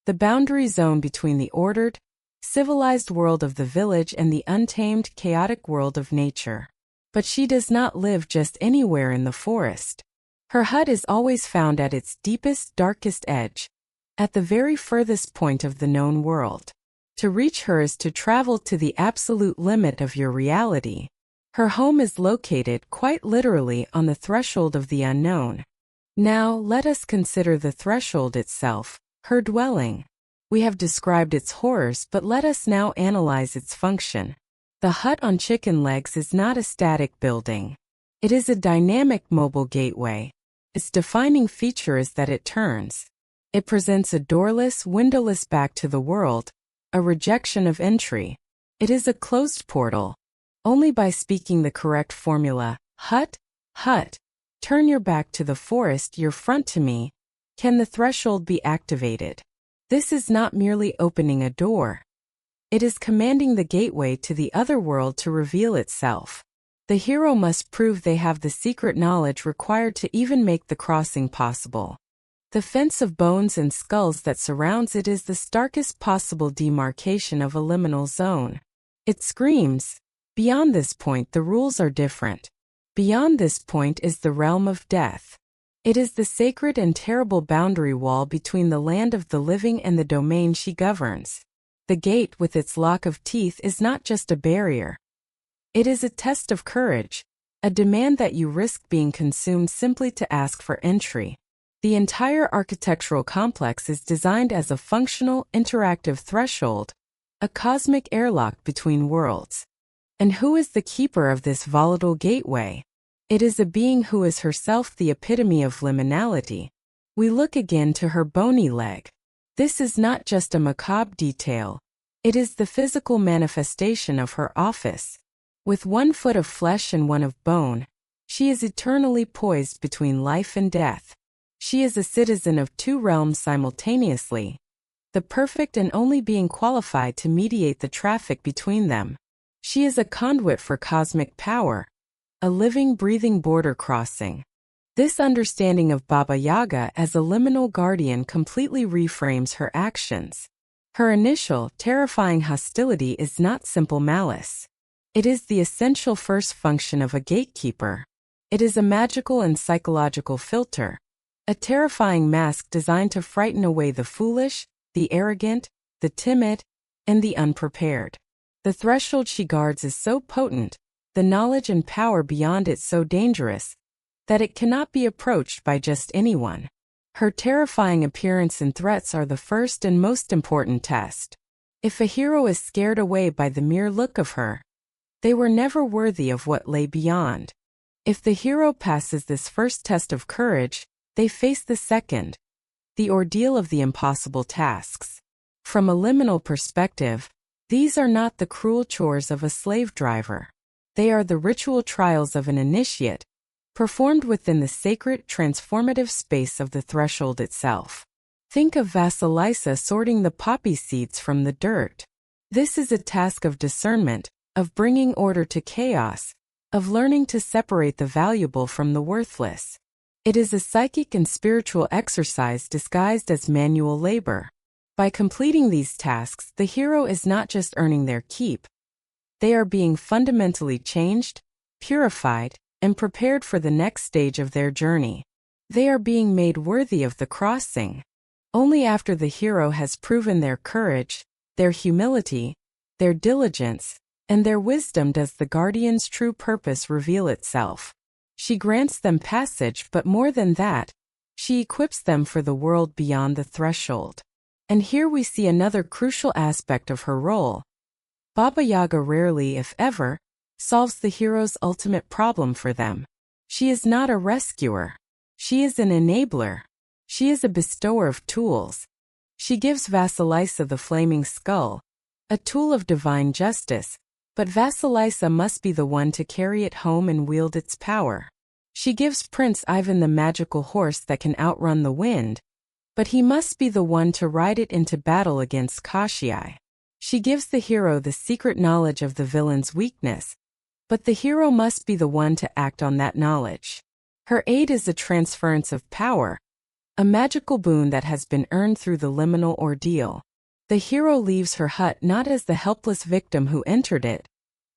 the boundary zone between the ordered, civilized world of the village and the untamed, chaotic world of nature. But she does not live just anywhere in the forest. Her hut is always found at its deepest, darkest edge, at the very furthest point of the known world. To reach her is to travel to the absolute limit of your reality. Her home is located, quite literally, on the threshold of the unknown. Now, let us consider the threshold itself, her dwelling. We have described its horrors, but let us now analyze its function. The hut on chicken legs is not a static building. It is a dynamic mobile gateway. Its defining feature is that it turns. It presents a doorless, windowless back to the world, a rejection of entry. It is a closed portal. Only by speaking the correct formula, hut, hut, turn your back to the forest, your front to me, can the threshold be activated. This is not merely opening a door. It is commanding the gateway to the other world to reveal itself. The hero must prove they have the secret knowledge required to even make the crossing possible. The fence of bones and skulls that surrounds it is the starkest possible demarcation of a liminal zone. It screams, beyond this point the rules are different. Beyond this point is the realm of death. It is the sacred and terrible boundary wall between the land of the living and the domain she governs. The gate with its lock of teeth is not just a barrier. It is a test of courage, a demand that you risk being consumed simply to ask for entry. The entire architectural complex is designed as a functional, interactive threshold, a cosmic airlock between worlds. And who is the keeper of this volatile gateway? It is a being who is herself the epitome of liminality. We look again to her bony leg. This is not just a macabre detail. It is the physical manifestation of her office. With 1 foot of flesh and 1 of bone, she is eternally poised between life and death. She is a citizen of 2 realms simultaneously, the perfect and only being qualified to mediate the traffic between them. She is a conduit for cosmic power, a living, breathing border crossing. This understanding of Baba Yaga as a liminal guardian completely reframes her actions. Her initial, terrifying hostility is not simple malice. It is the essential first function of a gatekeeper. It is a magical and psychological filter, a terrifying mask designed to frighten away the foolish, the arrogant, the timid, and the unprepared. The threshold she guards is so potent, the knowledge and power beyond it so dangerous, that it cannot be approached by just anyone. Her terrifying appearance and threats are the first and most important test. If a hero is scared away by the mere look of her, they were never worthy of what lay beyond. If the hero passes this first test of courage, they face the second, the ordeal of the impossible tasks. From a liminal perspective, these are not the cruel chores of a slave driver. They are the ritual trials of an initiate, performed within the sacred, transformative space of the threshold itself. Think of Vasilisa sorting the poppy seeds from the dirt. This is a task of discernment, of bringing order to chaos, of learning to separate the valuable from the worthless. It is a psychic and spiritual exercise disguised as manual labor. By completing these tasks, the hero is not just earning their keep. They are being fundamentally changed, purified, and prepared for the next stage of their journey. They are being made worthy of the crossing. Only after the hero has proven their courage, their humility, their diligence, and their wisdom does the guardian's true purpose reveal itself. She grants them passage, but more than that, she equips them for the world beyond the threshold. And here we see another crucial aspect of her role. Baba Yaga rarely, if ever, solves the hero's ultimate problem for them. She is not a rescuer. She is an enabler. She is a bestower of tools. She gives Vasilisa the flaming skull, a tool of divine justice, but Vasilisa must be the one to carry it home and wield its power. She gives Prince Ivan the magical horse that can outrun the wind, but he must be the one to ride it into battle against Kashii. She gives the hero the secret knowledge of the villain's weakness, but the hero must be the one to act on that knowledge. Her aid is a transference of power, a magical boon that has been earned through the liminal ordeal. The hero leaves her hut not as the helpless victim who entered it,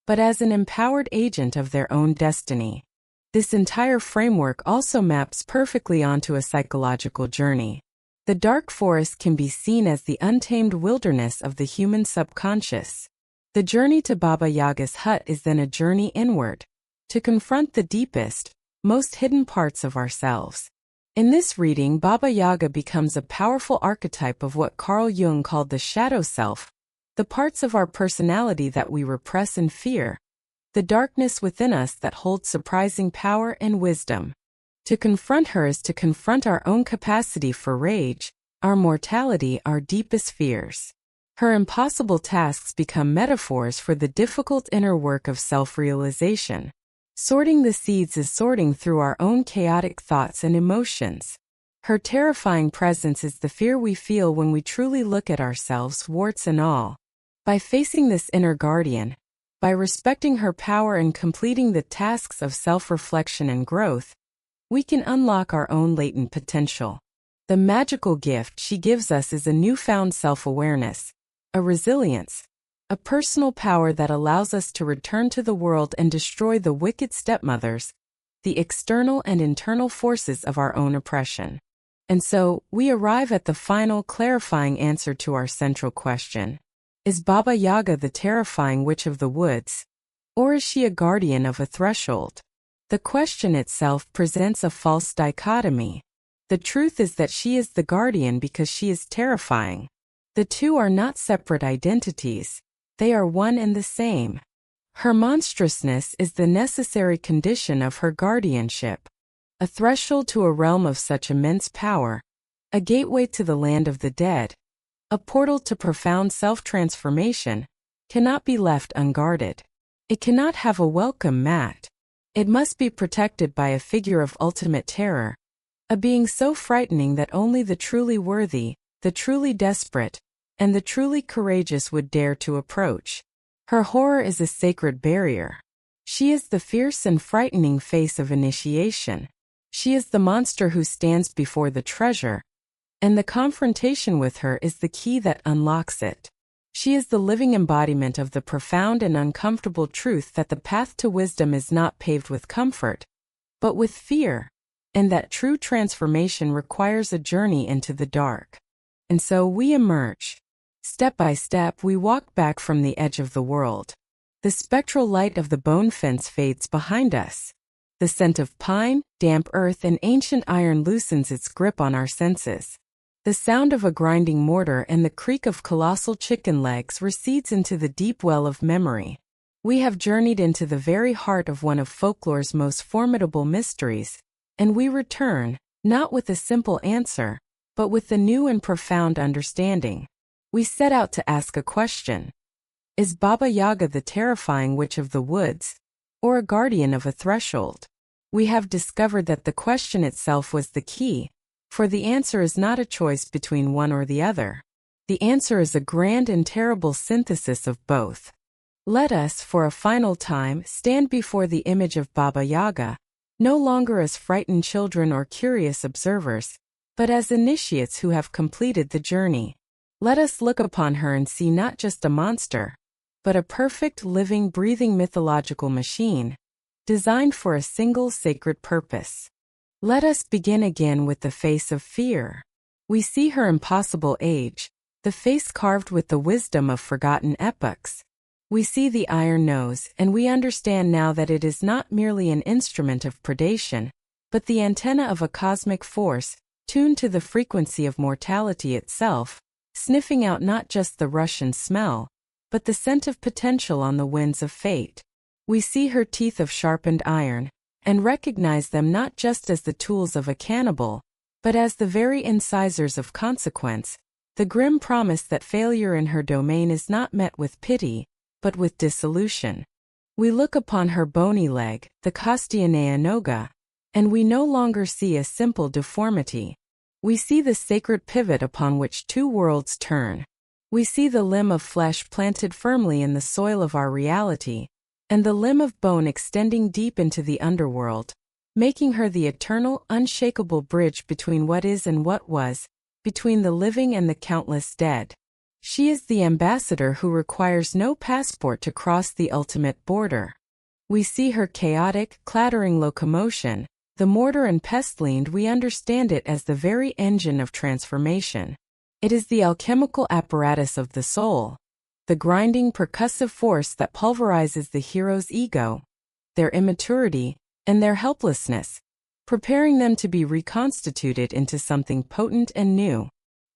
but as an empowered agent of their own destiny. This entire framework also maps perfectly onto a psychological journey. The dark forest can be seen as the untamed wilderness of the human subconscious. The journey to Baba Yaga's hut is then a journey inward, to confront the deepest, most hidden parts of ourselves. In this reading, Baba Yaga becomes a powerful archetype of what Carl Jung called the shadow self, the parts of our personality that we repress and fear, the darkness within us that holds surprising power and wisdom. To confront her is to confront our own capacity for rage, our mortality, our deepest fears. Her impossible tasks become metaphors for the difficult inner work of self-realization. Sorting the seeds is sorting through our own chaotic thoughts and emotions. Her terrifying presence is the fear we feel when we truly look at ourselves, warts and all. By facing this inner guardian, by respecting her power and completing the tasks of self-reflection and growth, we can unlock our own latent potential. The magical gift she gives us is a newfound self-awareness, a resilience, a personal power that allows us to return to the world and destroy the wicked stepmothers, the external and internal forces of our own oppression. And so, we arrive at the final clarifying answer to our central question. Is Baba Yaga the terrifying witch of the woods? Or is she a guardian of a threshold? The question itself presents a false dichotomy. The truth is that she is the guardian because she is terrifying. The two are not separate identities. They are one and the same. Her monstrousness is the necessary condition of her guardianship. A threshold to a realm of such immense power, a gateway to the land of the dead, a portal to profound self-transformation, cannot be left unguarded. It cannot have a welcome mat. It must be protected by a figure of ultimate terror, a being so frightening that only the truly worthy, the truly desperate, and the truly courageous would dare to approach. Her horror is a sacred barrier. She is the fierce and frightening face of initiation. She is the monster who stands before the treasure, and the confrontation with her is the key that unlocks it. She is the living embodiment of the profound and uncomfortable truth that the path to wisdom is not paved with comfort, but with fear, and that true transformation requires a journey into the dark. And so we emerge. Step by step, we walk back from the edge of the world. The spectral light of the bone fence fades behind us. The scent of pine, damp earth, and ancient iron loosens its grip on our senses. The sound of a grinding mortar and the creak of colossal chicken legs recedes into the deep well of memory. We have journeyed into the very heart of one of folklore's most formidable mysteries, and we return, not with a simple answer, but with a new and profound understanding. We set out to ask a question. Is Baba Yaga the terrifying witch of the woods, or a guardian of a threshold? We have discovered that the question itself was the key, for the answer is not a choice between one or the other. The answer is a grand and terrible synthesis of both. Let us, for a final time, stand before the image of Baba Yaga, no longer as frightened children or curious observers, but as initiates who have completed the journey. Let us look upon her and see not just a monster, but a perfect, living, breathing mythological machine, designed for a single sacred purpose. Let us begin again with the face of fear. We see her impossible age, the face carved with the wisdom of forgotten epochs. We see the iron nose, and we understand now that it is not merely an instrument of predation, but the antenna of a cosmic force, tuned to the frequency of mortality itself, sniffing out not just the rush and smell, but the scent of potential on the winds of fate. We see her teeth of sharpened iron, and recognize them not just as the tools of a cannibal, but as the very incisors of consequence, the grim promise that failure in her domain is not met with pity, but with dissolution. We look upon her bony leg, the Kastianea noga, and we no longer see a simple deformity. We see the sacred pivot upon which two worlds turn. We see the limb of flesh planted firmly in the soil of our reality, and the limb of bone extending deep into the underworld, making her the eternal, unshakable bridge between what is and what was, between the living and the countless dead. She is the ambassador who requires no passport to cross the ultimate border. We see her chaotic, clattering locomotion, the mortar and pestle. We understand it as the very engine of transformation. It is the alchemical apparatus of the soul, the grinding percussive force that pulverizes the hero's ego, their immaturity, and their helplessness, preparing them to be reconstituted into something potent and new.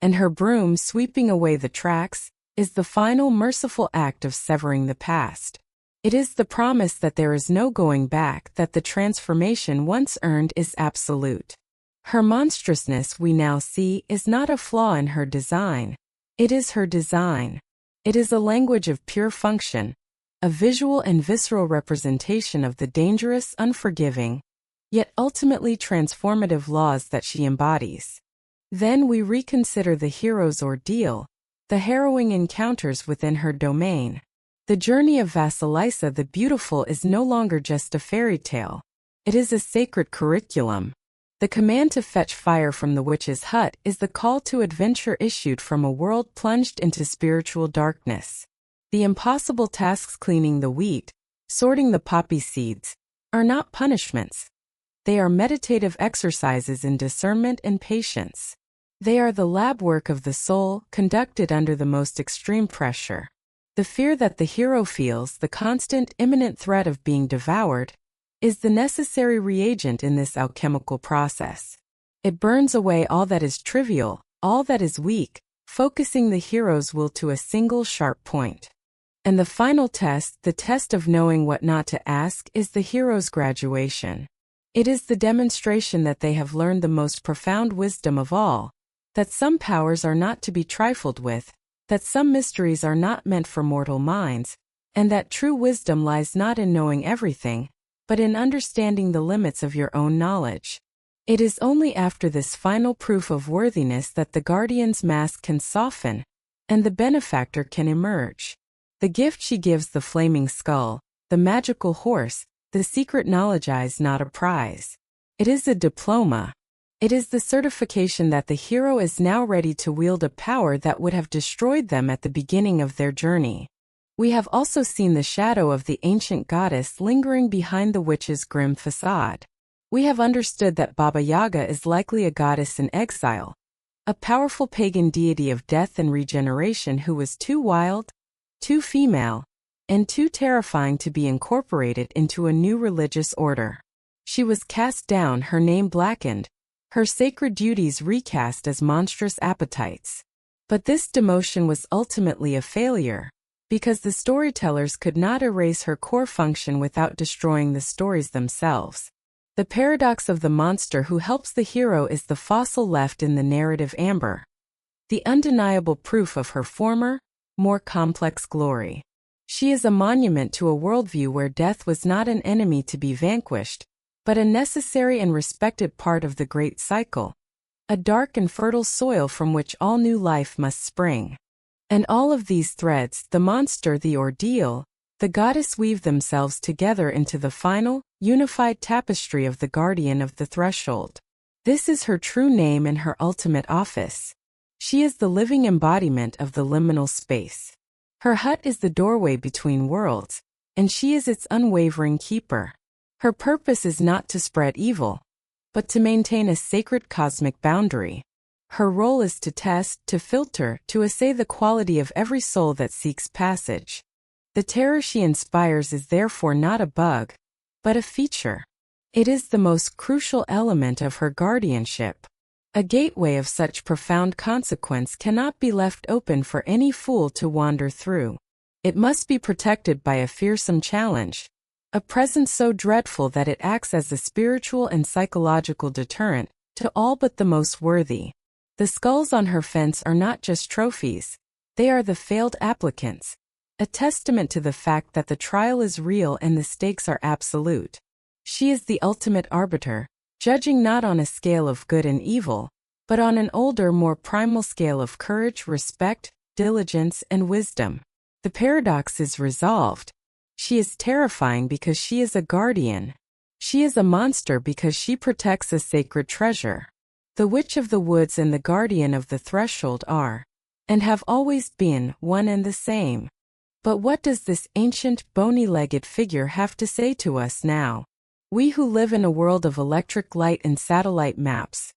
And her broom, sweeping away the tracks, is the final merciful act of severing the past. It is the promise that there is no going back, that the transformation once earned is absolute. Her monstrousness, we now see, is not a flaw in her design. It is her design. It is a language of pure function, a visual and visceral representation of the dangerous, unforgiving, yet ultimately transformative laws that she embodies. Then we reconsider the hero's ordeal, the harrowing encounters within her domain. The journey of Vasilisa the Beautiful is no longer just a fairy tale. It is a sacred curriculum. The command to fetch fire from the witch's hut is the call to adventure issued from a world plunged into spiritual darkness. The impossible tasks cleaning the wheat, sorting the poppy seeds, are not punishments. They are meditative exercises in discernment and patience. They are the lab work of the soul, conducted under the most extreme pressure. The fear that the hero feels, the constant, imminent threat of being devoured, is the necessary reagent in this alchemical process. It burns away all that is trivial, all that is weak, focusing the hero's will to a single sharp point. And the final test, the test of knowing what not to ask, is the hero's graduation. It is the demonstration that they have learned the most profound wisdom of all, that some powers are not to be trifled with, that some mysteries are not meant for mortal minds, and that true wisdom lies not in knowing everything, but in understanding the limits of your own knowledge. It is only after this final proof of worthiness that the guardian's mask can soften, and the benefactor can emerge. The gift she gives, the flaming skull, the magical horse, the secret knowledge, is not a prize. It is a diploma. It is the certification that the hero is now ready to wield a power that would have destroyed them at the beginning of their journey. We have also seen the shadow of the ancient goddess lingering behind the witch's grim facade. We have understood that Baba Yaga is likely a goddess in exile, a powerful pagan deity of death and regeneration who was too wild, too female, and too terrifying to be incorporated into a new religious order. She was cast down, her name blackened, her sacred duties recast as monstrous appetites. But this demotion was ultimately a failure, because the storytellers could not erase her core function without destroying the stories themselves. The paradox of the monster who helps the hero is the fossil left in the narrative amber, the undeniable proof of her former, more complex glory. She is a monument to a worldview where death was not an enemy to be vanquished, but a necessary and respected part of the great cycle, a dark and fertile soil from which all new life must spring. And all of these threads, the monster, the ordeal, the goddess, weave themselves together into the final, unified tapestry of the guardian of the threshold. This is her true name and her ultimate office. She is the living embodiment of the liminal space. Her hut is the doorway between worlds, and she is its unwavering keeper. Her purpose is not to spread evil, but to maintain a sacred cosmic boundary. Her role is to test, to filter, to assay the quality of every soul that seeks passage. The terror she inspires is therefore not a bug, but a feature. It is the most crucial element of her guardianship. A gateway of such profound consequence cannot be left open for any fool to wander through. It must be protected by a fearsome challenge, a presence so dreadful that it acts as a spiritual and psychological deterrent to all but the most worthy. The skulls on her fence are not just trophies, they are the failed applicants, a testament to the fact that the trial is real and the stakes are absolute. She is the ultimate arbiter, judging not on a scale of good and evil, but on an older, more primal scale of courage, respect, diligence, and wisdom. The paradox is resolved. She is terrifying because she is a guardian. She is a monster because she protects a sacred treasure. The Witch of the Woods and the Guardian of the Threshold are, and have always been, one and the same. But what does this ancient, bony-legged figure have to say to us now? We who live in a world of electric light and satellite maps.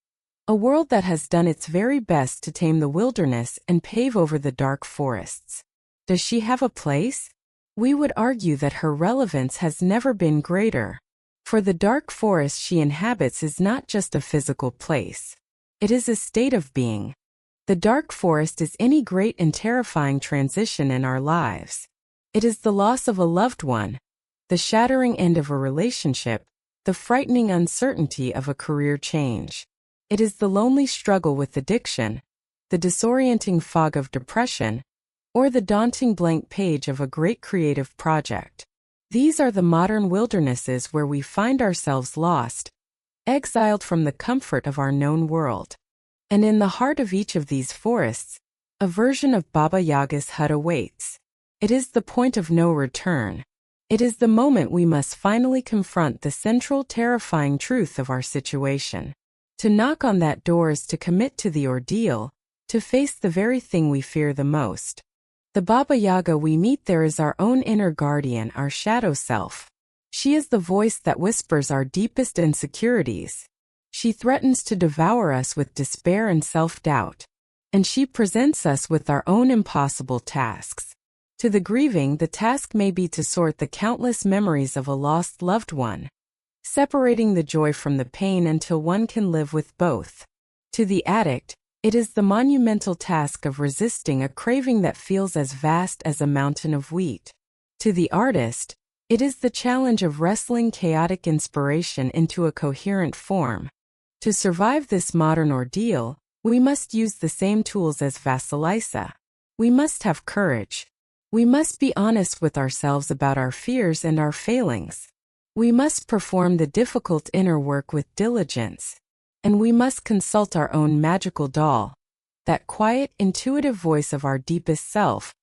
A world that has done its very best to tame the wilderness and pave over the dark forests. Does she have a place? We would argue that her relevance has never been greater. For the dark forest she inhabits is not just a physical place. It is a state of being. The dark forest is any great and terrifying transition in our lives. It is the loss of a loved one, the shattering end of a relationship, the frightening uncertainty of a career change. It is the lonely struggle with addiction, the disorienting fog of depression, or the daunting blank page of a great creative project. These are the modern wildernesses where we find ourselves lost, exiled from the comfort of our known world. And in the heart of each of these forests, a version of Baba Yaga's hut awaits. It is the point of no return. It is the moment we must finally confront the central terrifying truth of our situation. To knock on that door is to commit to the ordeal, to face the very thing we fear the most. The Baba Yaga we meet there is our own inner guardian, our shadow self. She is the voice that whispers our deepest insecurities. She threatens to devour us with despair and self-doubt. And she presents us with our own impossible tasks. To the grieving, the task may be to sort the countless memories of a lost loved one, separating the joy from the pain until one can live with both. To the addict, it is the monumental task of resisting a craving that feels as vast as a mountain of wheat. To the artist, it is the challenge of wrestling chaotic inspiration into a coherent form. To survive this modern ordeal, we must use the same tools as Vasilisa. We must have courage. We must be honest with ourselves about our fears and our failings. We must perform the difficult inner work with diligence. And we must consult our own magical doll, that quiet, intuitive voice of our deepest self,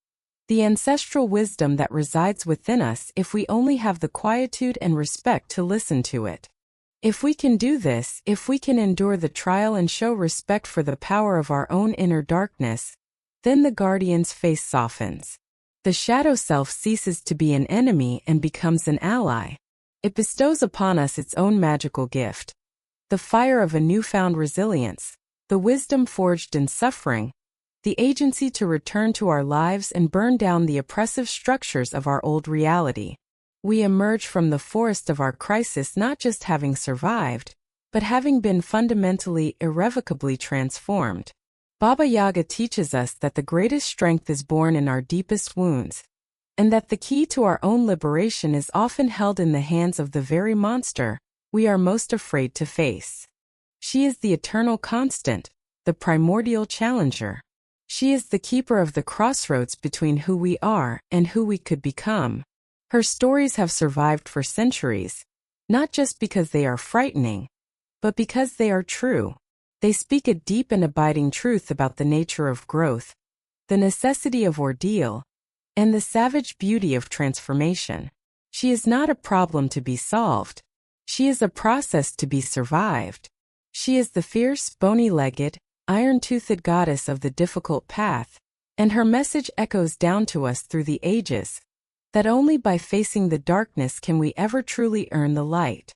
the ancestral wisdom that resides within us if we only have the quietude and respect to listen to it. If we can do this, if we can endure the trial and show respect for the power of our own inner darkness, then the guardian's face softens. The shadow self ceases to be an enemy and becomes an ally. It bestows upon us its own magical gift. The fire of a newfound resilience, the wisdom forged in suffering, the agency to return to our lives and burn down the oppressive structures of our old reality. We emerge from the forest of our crisis not just having survived, but having been fundamentally, irrevocably transformed. Baba Yaga teaches us that the greatest strength is born in our deepest wounds, and that the key to our own liberation is often held in the hands of the very monster we are most afraid to face. She is the eternal constant, the primordial challenger. She is the keeper of the crossroads between who we are and who we could become. Her stories have survived for centuries, not just because they are frightening, but because they are true. They speak a deep and abiding truth about the nature of growth, the necessity of ordeal, and the savage beauty of transformation. She is not a problem to be solved. She is a process to be survived. She is the fierce, bony-legged, iron-toothed goddess of the difficult path, and her message echoes down to us through the ages, that only by facing the darkness can we ever truly earn the light.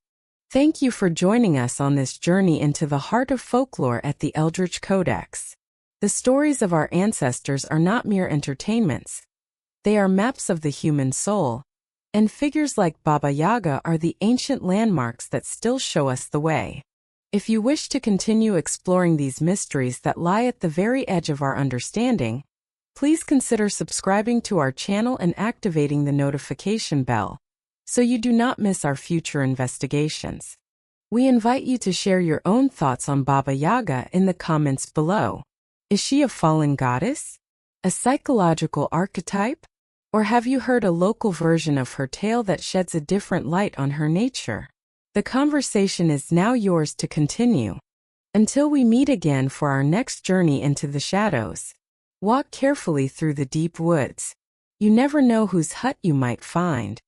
Thank you for joining us on this journey into the heart of folklore at the Eldritch Codex. The stories of our ancestors are not mere entertainments. They are maps of the human soul, and figures like Baba Yaga are the ancient landmarks that still show us the way. If you wish to continue exploring these mysteries that lie at the very edge of our understanding, please consider subscribing to our channel and activating the notification bell, so you do not miss our future investigations. We invite you to share your own thoughts on Baba Yaga in the comments below. Is she a fallen goddess? A psychological archetype? Or have you heard a local version of her tale that sheds a different light on her nature? The conversation is now yours to continue. Until we meet again for our next journey into the shadows, walk carefully through the deep woods. You never know whose hut you might find.